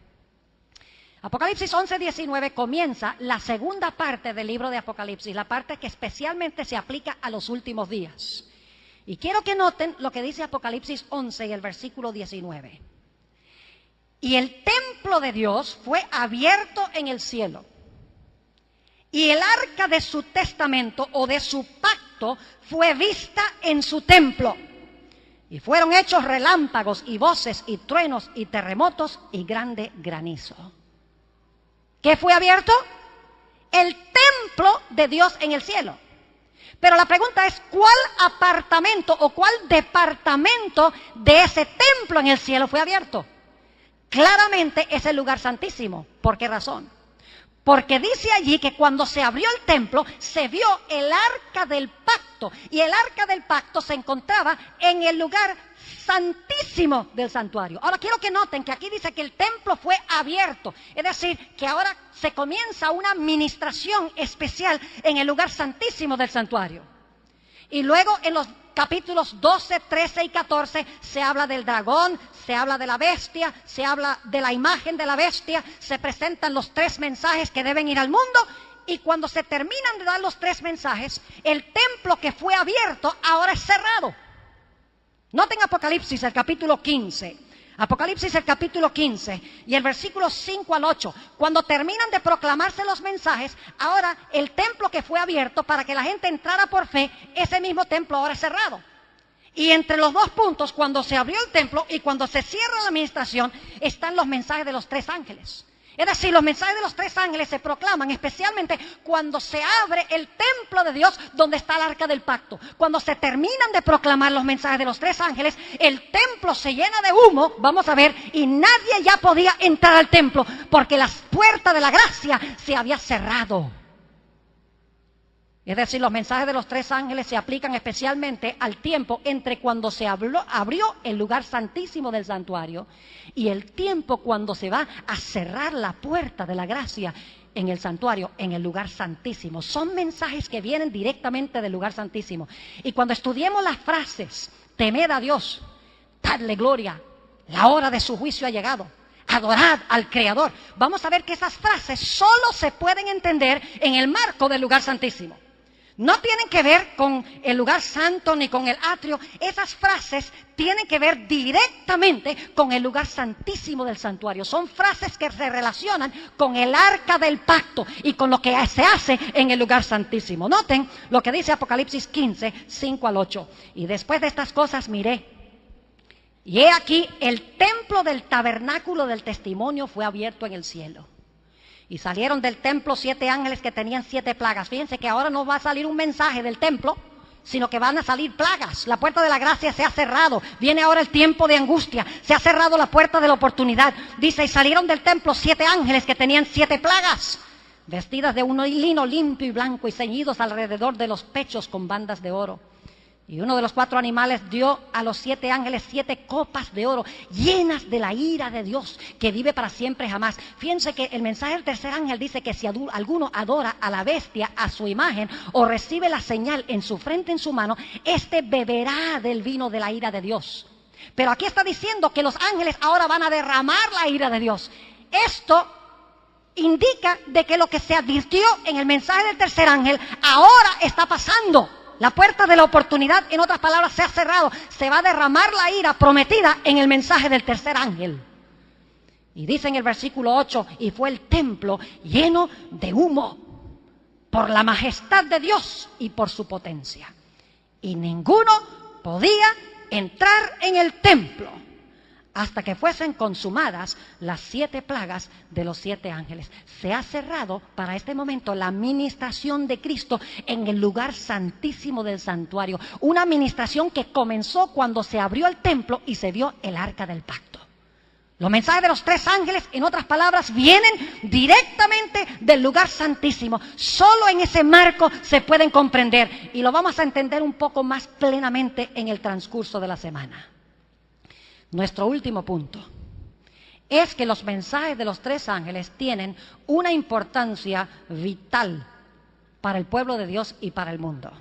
Apocalipsis 11, 19 comienza la segunda parte del libro de Apocalipsis, la parte que especialmente se aplica a los últimos días. Y quiero que noten lo que dice Apocalipsis 11 y el versículo 19. Y el templo de Dios fue abierto en el cielo, y el arca de su testamento o de su pacto fue vista en su templo. Y fueron hechos relámpagos y voces y truenos y terremotos y grande granizo. ¿Qué fue abierto? El templo de Dios en el cielo. Pero la pregunta es, ¿cuál apartamento o cuál departamento de ese templo en el cielo fue abierto? Claramente es el lugar santísimo. ¿Por qué razón? Porque dice allí que cuando se abrió el templo, se vio el arca del pacto. Y el arca del pacto se encontraba en el lugar santísimo del santuario. Ahora quiero que noten que aquí dice que el templo fue abierto. Es decir, que ahora se comienza una administración especial en el lugar santísimo del santuario. Y luego en los capítulos 12, 13 y 14 se habla del dragón, se habla de la bestia, se habla de la imagen de la bestia, se presentan los 3 mensajes que deben ir al mundo, y cuando se terminan de dar los 3 mensajes, el templo que fue abierto ahora es cerrado. Noten Apocalipsis, el capítulo 15. Apocalipsis, el capítulo 15 y el versículo 5 al 8. Cuando terminan de proclamarse los mensajes, ahora el templo que fue abierto para que la gente entrara por fe, ese mismo templo ahora es cerrado. Y entre los 2 puntos, cuando se abrió el templo y cuando se cierra la administración, están los mensajes de los 3 ángeles. Es decir, los mensajes de los 3 ángeles se proclaman especialmente cuando se abre el templo de Dios donde está el arca del pacto. Cuando se terminan de proclamar los mensajes de los 3 ángeles, el templo se llena de humo, vamos a ver, y nadie ya podía entrar al templo porque las puertas de la gracia se había cerrado. Es decir, los mensajes de los 3 ángeles se aplican especialmente al tiempo entre cuando se abrió el lugar santísimo del santuario y el tiempo cuando se va a cerrar la puerta de la gracia en el santuario, en el lugar santísimo. Son mensajes que vienen directamente del lugar santísimo. Y cuando estudiemos las frases, temed a Dios, dadle gloria, la hora de su juicio ha llegado, adorad al Creador, vamos a ver que esas frases solo se pueden entender en el marco del lugar santísimo. No tienen que ver con el lugar santo ni con el atrio. Esas frases tienen que ver directamente con el lugar santísimo del santuario. Son frases que se relacionan con el arca del pacto y con lo que se hace en el lugar santísimo. Noten lo que dice Apocalipsis 15, 5 al 8. Y después de estas cosas miré, y he aquí el templo del tabernáculo del testimonio fue abierto en el cielo. Y salieron del templo 7 ángeles que tenían 7 plagas. Fíjense que ahora no va a salir un mensaje del templo, sino que van a salir plagas. La puerta de la gracia se ha cerrado. Viene ahora el tiempo de angustia. Se ha cerrado la puerta de la oportunidad. Dice, y salieron del templo 7 ángeles que tenían 7 plagas, vestidas de un lino limpio y blanco y ceñidos alrededor de los pechos con bandas de oro. Y uno de los 4 animales dio a los 7 ángeles 7 copas de oro, llenas de la ira de Dios, que vive para siempre jamás. Fíjense que el mensaje del tercer ángel dice que si alguno adora a la bestia, a su imagen, o recibe la señal en su frente, en su mano, éste beberá del vino de la ira de Dios. Pero aquí está diciendo que los ángeles ahora van a derramar la ira de Dios. Esto indica de que lo que se advirtió en el mensaje del tercer ángel ahora está pasando. La puerta de la oportunidad, en otras palabras, se ha cerrado. Se va a derramar la ira prometida en el mensaje del tercer ángel. Y dice en el versículo 8, y fue el templo lleno de humo por la majestad de Dios y por su potencia. Y ninguno podía entrar en el templo hasta que fuesen consumadas las 7 plagas de los 7 ángeles. Se ha cerrado para este momento la ministración de Cristo en el lugar santísimo del santuario. Una ministración que comenzó cuando se abrió el templo y se vio el arca del pacto. Los mensajes de los 3 ángeles, en otras palabras, vienen directamente del lugar santísimo. Solo en ese marco se pueden comprender y lo vamos a entender un poco más plenamente en el transcurso de la semana. Nuestro último punto es que los mensajes de los 3 ángeles tienen una importancia vital para el pueblo de Dios y para el mundo.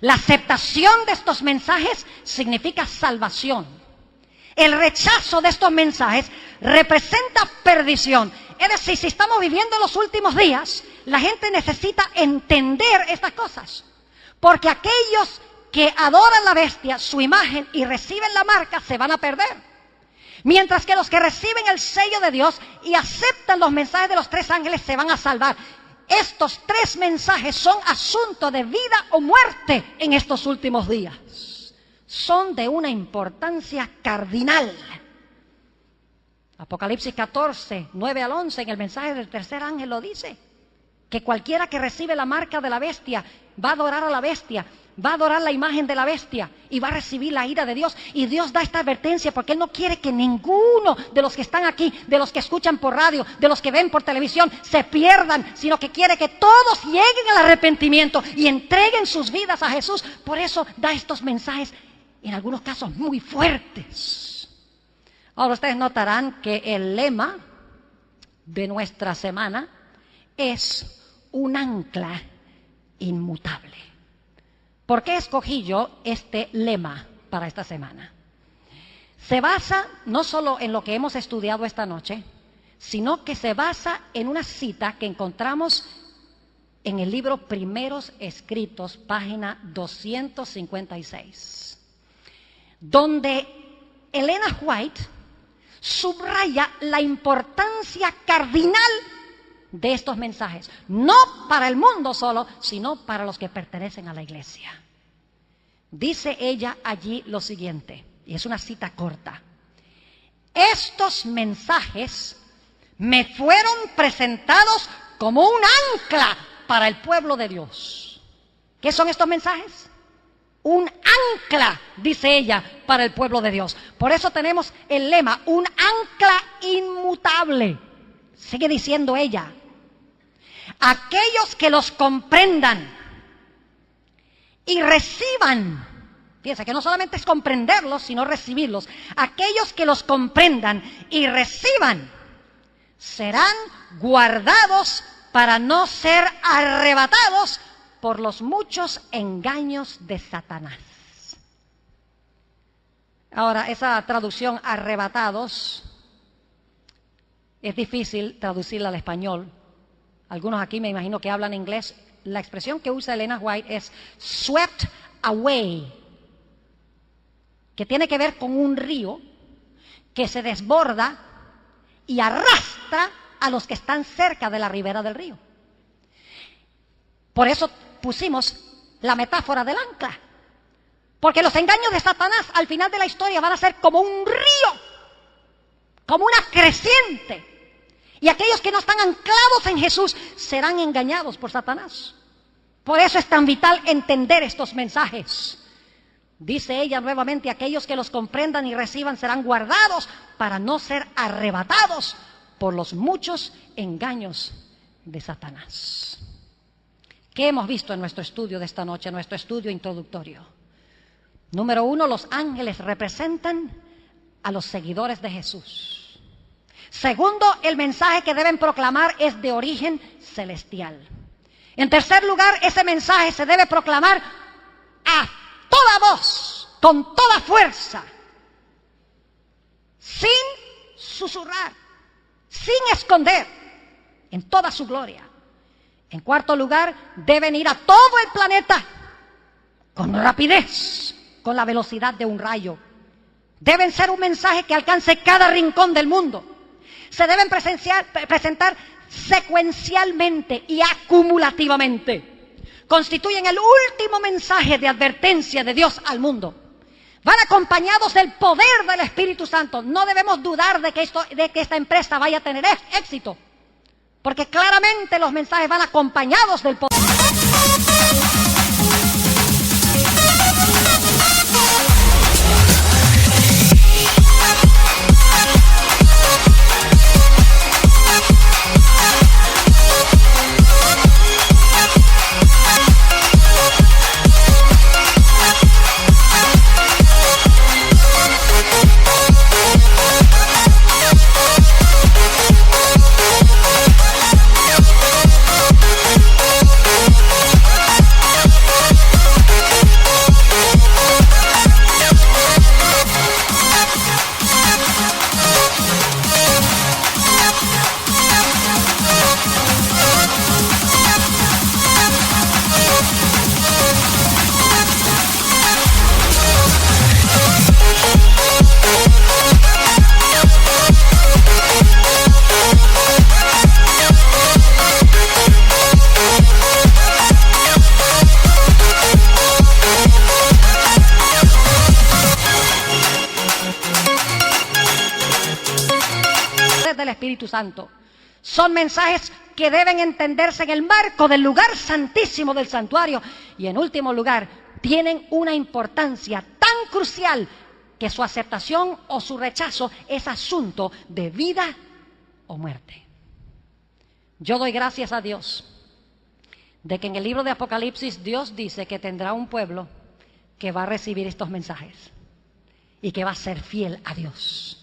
La aceptación de estos mensajes significa salvación. El rechazo de estos mensajes representa perdición. Es decir, si estamos viviendo los últimos días, la gente necesita entender estas cosas. Porque aquellos que adoran la bestia, su imagen, y reciben la marca, se van a perder. Mientras que los que reciben el sello de Dios y aceptan los mensajes de los 3 ángeles se van a salvar. Estos 3 mensajes son asunto de vida o muerte en estos últimos días. Son de una importancia cardinal. Apocalipsis 14, 9 al 11, en el mensaje del tercer ángel lo dice. Que cualquiera que recibe la marca de la bestia va a adorar a la bestia, va a adorar la imagen de la bestia y va a recibir la ira de Dios. Y Dios da esta advertencia porque Él no quiere que ninguno de los que están aquí, de los que escuchan por radio, de los que ven por televisión, se pierdan, sino que quiere que todos lleguen al arrepentimiento y entreguen sus vidas a Jesús. Por eso da estos mensajes, en algunos casos muy fuertes. Ahora ustedes notarán que el lema de nuestra semana es un ancla inmutable. ¿Por qué escogí yo este lema para esta semana? Se basa no solo en lo que hemos estudiado esta noche, sino que se basa en una cita que encontramos en el libro Primeros Escritos, página 256, donde Elena White subraya la importancia cardinal de estos mensajes, no para el mundo solo, sino para los que pertenecen a la iglesia. Dice ella allí lo siguiente, y es una cita corta: estos mensajes me fueron presentados como un ancla para el pueblo de Dios. ¿Qué son estos mensajes? Un ancla, dice ella, para el pueblo de Dios. Por eso tenemos el lema, un ancla inmutable. Sigue diciendo ella: aquellos que los comprendan y reciban, fíjense que no solamente es comprenderlos, sino recibirlos. Aquellos que los comprendan y reciban serán guardados para no ser arrebatados por los muchos engaños de Satanás. Ahora, esa traducción arrebatados es difícil traducirla al español. Algunos aquí me imagino que hablan inglés. La expresión que usa Elena White es swept away, que tiene que ver con un río que se desborda y arrastra a los que están cerca de la ribera del río. Por eso pusimos la metáfora del ancla, porque los engaños de Satanás al final de la historia van a ser como un río, como una creciente. Y aquellos que no están anclados en Jesús serán engañados por Satanás. Por eso es tan vital entender estos mensajes. Dice ella nuevamente, aquellos que los comprendan y reciban serán guardados para no ser arrebatados por los muchos engaños de Satanás. ¿Qué hemos visto en nuestro estudio de esta noche, en nuestro estudio introductorio? Número 1, los ángeles representan a los seguidores de Jesús. Segundo, el mensaje que deben proclamar es de origen celestial. En tercer lugar, ese mensaje se debe proclamar a toda voz, con toda fuerza, sin susurrar, sin esconder, en toda su gloria. En cuarto lugar, deben ir a todo el planeta con rapidez, con la velocidad de un rayo. Deben ser un mensaje que alcance cada rincón del mundo. Se deben presentar secuencialmente y acumulativamente. Constituyen el último mensaje de advertencia de Dios al mundo. Van acompañados del poder del Espíritu Santo. No debemos dudar de que esta empresa vaya a tener éxito, porque claramente los mensajes van acompañados del poder. Del Espíritu Santo. Son mensajes que deben entenderse en el marco del lugar santísimo del santuario. Y en último lugar, tienen una importancia tan crucial que su aceptación o su rechazo es asunto de vida o muerte. Yo doy gracias a Dios de que en el libro de Apocalipsis Dios dice que tendrá un pueblo que va a recibir estos mensajes y que va a ser fiel a Dios.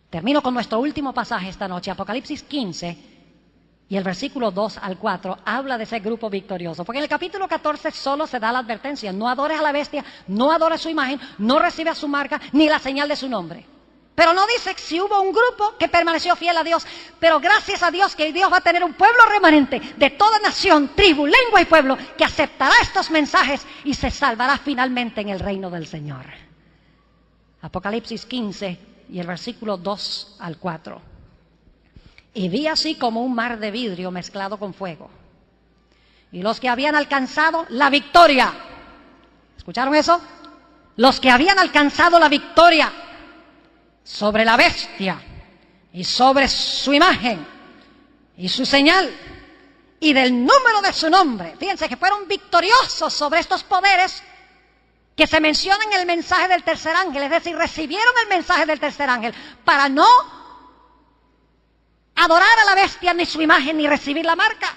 Termino con nuestro último pasaje esta noche, Apocalipsis 15, y el versículo 2 al 4 habla de ese grupo victorioso. Porque en el capítulo 14 solo se da la advertencia: no adores a la bestia, no adores su imagen, no recibas su marca, ni la señal de su nombre. Pero no dice si hubo un grupo que permaneció fiel a Dios. Pero gracias a Dios que Dios va a tener un pueblo remanente de toda nación, tribu, lengua y pueblo que aceptará estos mensajes y se salvará finalmente en el reino del Señor. Apocalipsis 15 y el versículo 2 al 4. Y vi así como un mar de vidrio mezclado con fuego. Y los que habían alcanzado la victoria. ¿Escucharon eso? Los que habían alcanzado la victoria sobre la bestia y sobre su imagen y su señal y del número de su nombre. Fíjense que fueron victoriosos sobre estos poderes que se menciona en el mensaje del tercer ángel, es decir, recibieron el mensaje del tercer ángel para no adorar a la bestia ni su imagen ni recibir la marca.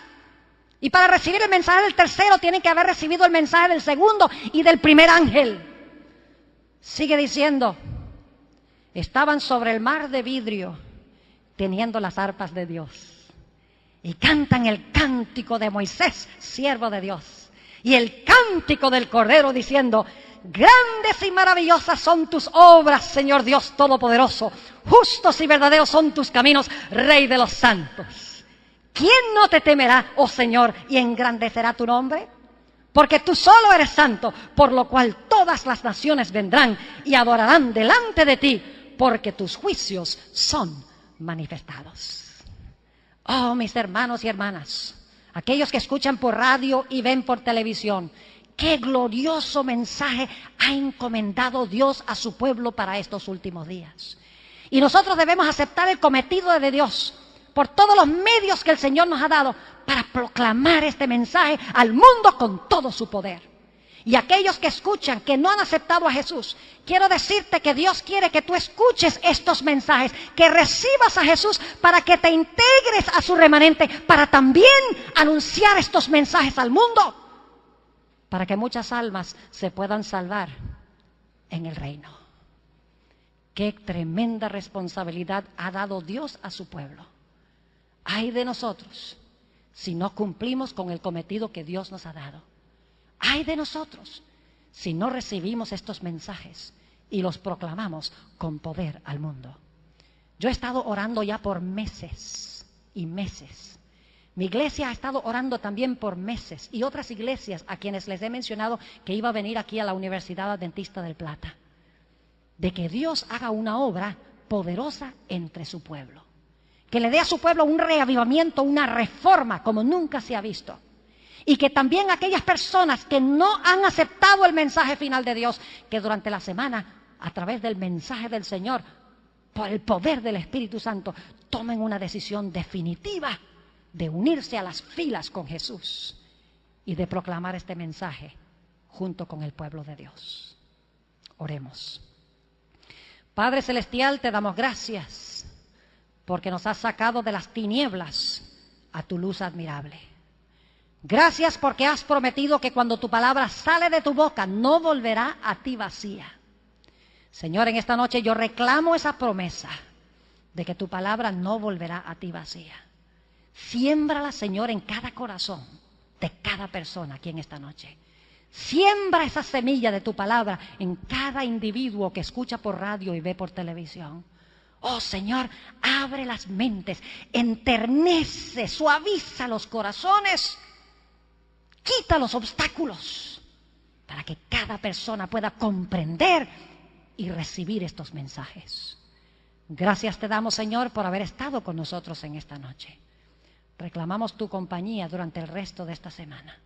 Y para recibir el mensaje del tercero tienen que haber recibido el mensaje del segundo y del primer ángel. Sigue diciendo, estaban sobre el mar de vidrio teniendo las arpas de Dios y cantan el cántico de Moisés, siervo de Dios, y el cántico del Cordero diciendo, grandes y maravillosas son tus obras, Señor Dios Todopoderoso. Justos y verdaderos son tus caminos, Rey de los santos. ¿quién no te temerá, oh Señor, y engrandecerá tu nombre? Porque tú solo eres santo, por lo cual todas las naciones vendrán y adorarán delante de ti, porque tus juicios son manifestados. Oh, mis hermanos y hermanas, aquellos que escuchan por radio y ven por televisión, qué glorioso mensaje ha encomendado Dios a su pueblo para estos últimos días. Y nosotros debemos aceptar el cometido de Dios por todos los medios que el Señor nos ha dado para proclamar este mensaje al mundo con todo su poder. Y aquellos que escuchan, que no han aceptado a Jesús, quiero decirte que Dios quiere que tú escuches estos mensajes, que recibas a Jesús para que te integres a su remanente, para también anunciar estos mensajes al mundo, para que muchas almas se puedan salvar en el reino. Qué tremenda responsabilidad ha dado Dios a su pueblo. Ay de nosotros si no cumplimos con el cometido que Dios nos ha dado. Ay de nosotros si no recibimos estos mensajes y los proclamamos con poder al mundo. Yo he estado orando ya por meses y meses. Mi iglesia ha estado orando también por meses, y otras iglesias a quienes les he mencionado que iba a venir aquí a la Universidad Adventista del Plata, de que Dios haga una obra poderosa entre su pueblo, que le dé a su pueblo un reavivamiento, una reforma como nunca se ha visto. Y que también aquellas personas que no han aceptado el mensaje final de Dios, que durante la semana, a través del mensaje del Señor, por el poder del Espíritu Santo, tomen una decisión definitiva de unirse a las filas con Jesús y de proclamar este mensaje junto con el pueblo de Dios. Oremos. Padre Celestial, te damos gracias porque nos has sacado de las tinieblas a tu luz admirable. Gracias porque has prometido que cuando tu palabra sale de tu boca no volverá a ti vacía. Señor, en esta noche yo reclamo esa promesa de que tu palabra no volverá a ti vacía. Siémbrala, Señor, en cada corazón de cada persona aquí en esta noche. Siembra esa semilla de tu palabra en cada individuo que escucha por radio y ve por televisión. Oh Señor, abre las mentes, enternece, suaviza los corazones, quita los obstáculos para que cada persona pueda comprender y recibir estos mensajes. Gracias te damos, Señor, por haber estado con nosotros en esta noche. Reclamamos tu compañía durante el resto de esta semana.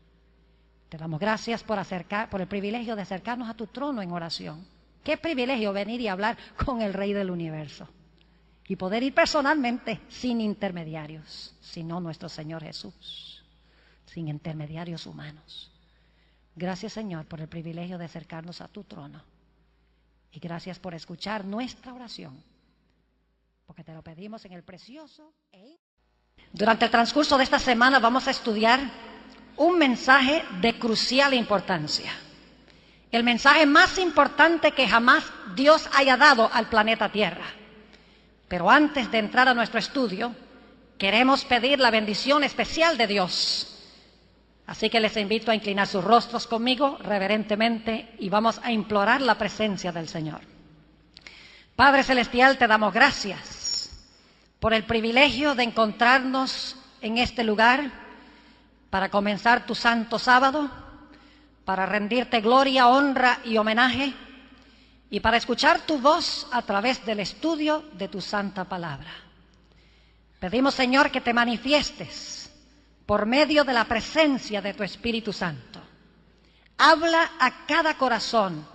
Te damos gracias por el privilegio de acercarnos a tu trono en oración. Qué privilegio venir y hablar con el Rey del Universo y poder ir personalmente sin intermediarios, sino nuestro Señor Jesús, sin intermediarios humanos. Gracias, Señor, por el privilegio de acercarnos a tu trono, y gracias por escuchar nuestra oración, porque te lo pedimos en el precioso Durante el transcurso de esta semana vamos a estudiar un mensaje de crucial importancia, el mensaje más importante que jamás Dios haya dado al planeta Tierra. Pero antes de entrar a nuestro estudio, queremos pedir la bendición especial de Dios. Así que les invito a inclinar sus rostros conmigo reverentemente y vamos a implorar la presencia del Señor. Padre Celestial, te damos gracias por el privilegio de encontrarnos en este lugar para comenzar tu santo sábado, para rendirte gloria, honra y homenaje, y para escuchar tu voz a través del estudio de tu santa palabra. Pedimos, Señor, que te manifiestes por medio de la presencia de tu Espíritu Santo. Habla a cada corazón,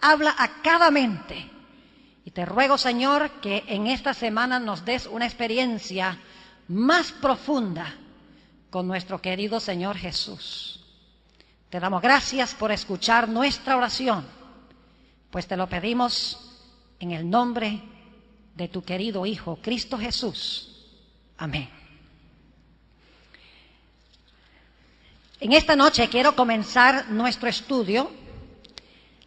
habla a cada mente. Y te ruego, Señor, que en esta semana nos des una experiencia más profunda con nuestro querido Señor Jesús. Te damos gracias por escuchar nuestra oración, pues te lo pedimos en el nombre de tu querido Hijo, Cristo Jesús. Amén. En esta noche quiero comenzar nuestro estudio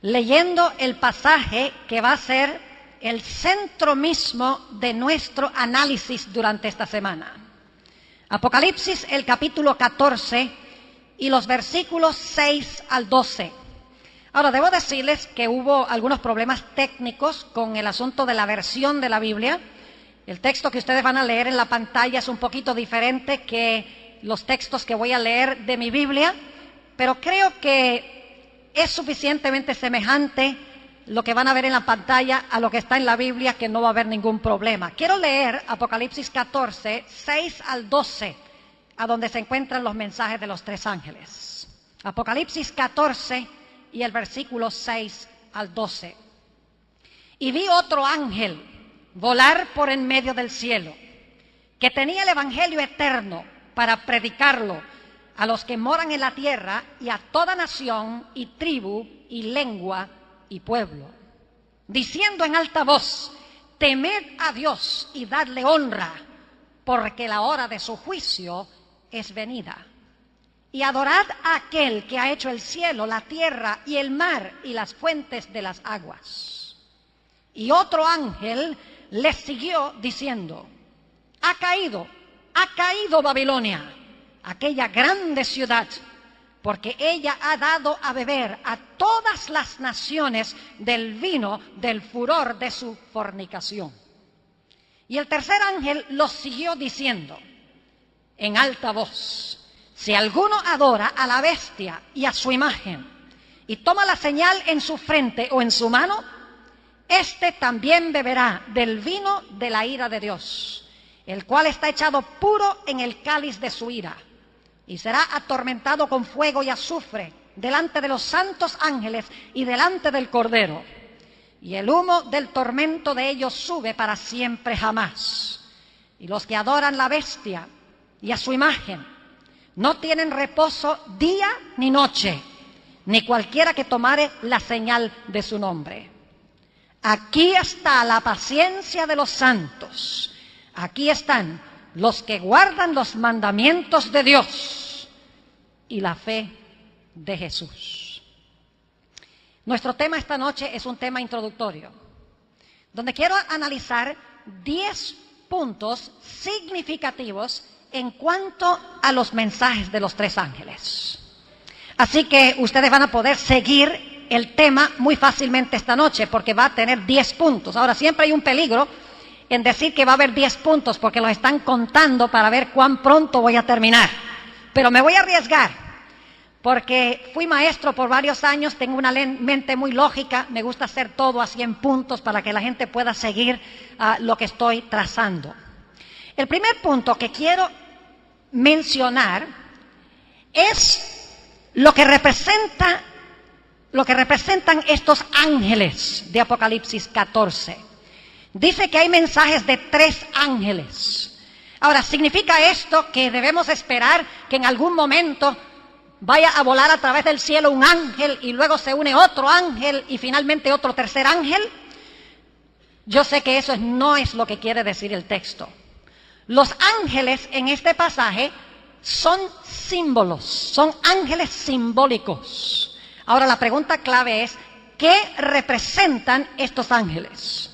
leyendo el pasaje que va a ser el centro mismo de nuestro análisis durante esta semana. Apocalipsis, el capítulo 14 y los versículos 6 al 12. Ahora, debo decirles que hubo algunos problemas técnicos con el asunto de la versión de la Biblia El texto que ustedes van a leer en la pantalla es un poquito diferente que los textos que voy a leer de mi Biblia, pero creo que es suficientemente semejante lo que van a ver en la pantalla a lo que está en la Biblia, que no va a haber ningún problema. Quiero leer Apocalipsis 14, 6 al 12, a donde se encuentran los mensajes de los tres ángeles. Apocalipsis 14 y el versículo 6 al 12. Y vi otro ángel volar por en medio del cielo, que tenía el evangelio eterno para predicarlo a los que moran en la tierra y a toda nación y tribu y lengua y pueblo, diciendo en alta voz: temed a Dios y dadle honra, porque la hora de su juicio es venida. Y adorad a aquel que ha hecho el cielo, la tierra y el mar y las fuentes de las aguas. Y otro ángel les siguió diciendo: ha caído Babilonia, aquella grande ciudad, porque ella ha dado a beber a todas las naciones del vino del furor de su fornicación. Y el tercer ángel los siguió diciendo en alta voz: si alguno adora a la bestia y a su imagen, y toma la señal en su frente o en su mano, éste también beberá del vino de la ira de Dios, el cual está echado puro en el cáliz de su ira, y será atormentado con fuego y azufre delante de los santos ángeles y delante del Cordero. Y el humo del tormento de ellos sube para siempre jamás. Y los que adoran la bestia y a su imagen no tienen reposo día ni noche, ni cualquiera que tomare la señal de su nombre. Aquí está la paciencia de los santos. Aquí están los que guardan los mandamientos de Dios y la fe de Jesús. Nuestro tema esta noche es un tema introductorio, donde quiero analizar 10 puntos significativos en cuanto a los mensajes de los tres ángeles. Así que ustedes van a poder seguir el tema muy fácilmente esta noche, porque va a tener 10 puntos. Ahora, siempre hay un peligro en decir que va a haber 10 puntos, porque los están contando para ver cuán pronto voy a terminar. Pero me voy a arriesgar, porque fui maestro por varios años, tengo una mente muy lógica, me gusta hacer todo así en puntos para que la gente pueda seguir lo que estoy trazando. El primer punto que quiero mencionar es lo que representan estos ángeles de Apocalipsis 14. Dice que hay mensajes de 3 ángeles. Ahora, ¿significa esto que debemos esperar que en algún momento vaya a volar a través del cielo un ángel y luego se une otro ángel y finalmente otro tercer ángel? Yo sé que eso no es lo que quiere decir el texto. Los ángeles en este pasaje son símbolos, son ángeles simbólicos. Ahora, la pregunta clave es: ¿qué representan estos ángeles?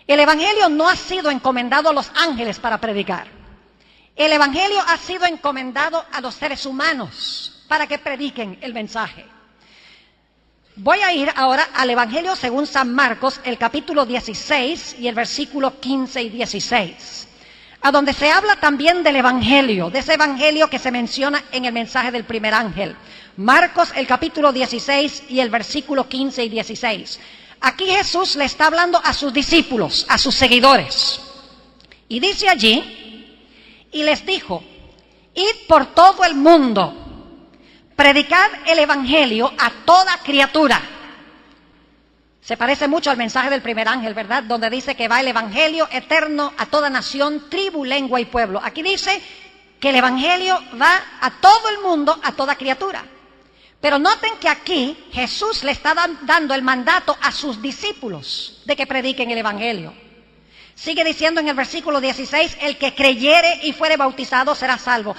El evangelio no ha sido encomendado a los ángeles para predicar. El evangelio ha sido encomendado a los seres humanos para que prediquen el mensaje. Voy a ir ahora al evangelio según San Marcos, el capítulo 16 y el versículo 15 y 16. A donde se habla también del evangelio, de ese evangelio que se menciona en el mensaje del primer ángel. Marcos, el capítulo 16 y el versículo 15 y 16. Aquí Jesús le está hablando a sus discípulos, a sus seguidores. Y dice allí: y les dijo: id por todo el mundo, predicad el evangelio a toda criatura. Se parece mucho al mensaje del primer ángel, ¿verdad? Donde dice que va el evangelio eterno a toda nación, tribu, lengua y pueblo. Aquí dice que el evangelio va a todo el mundo, a toda criatura. Pero noten que aquí Jesús le está dando el mandato a sus discípulos de que prediquen el evangelio. Sigue diciendo en el versículo 16: el que creyere y fuere bautizado será salvo.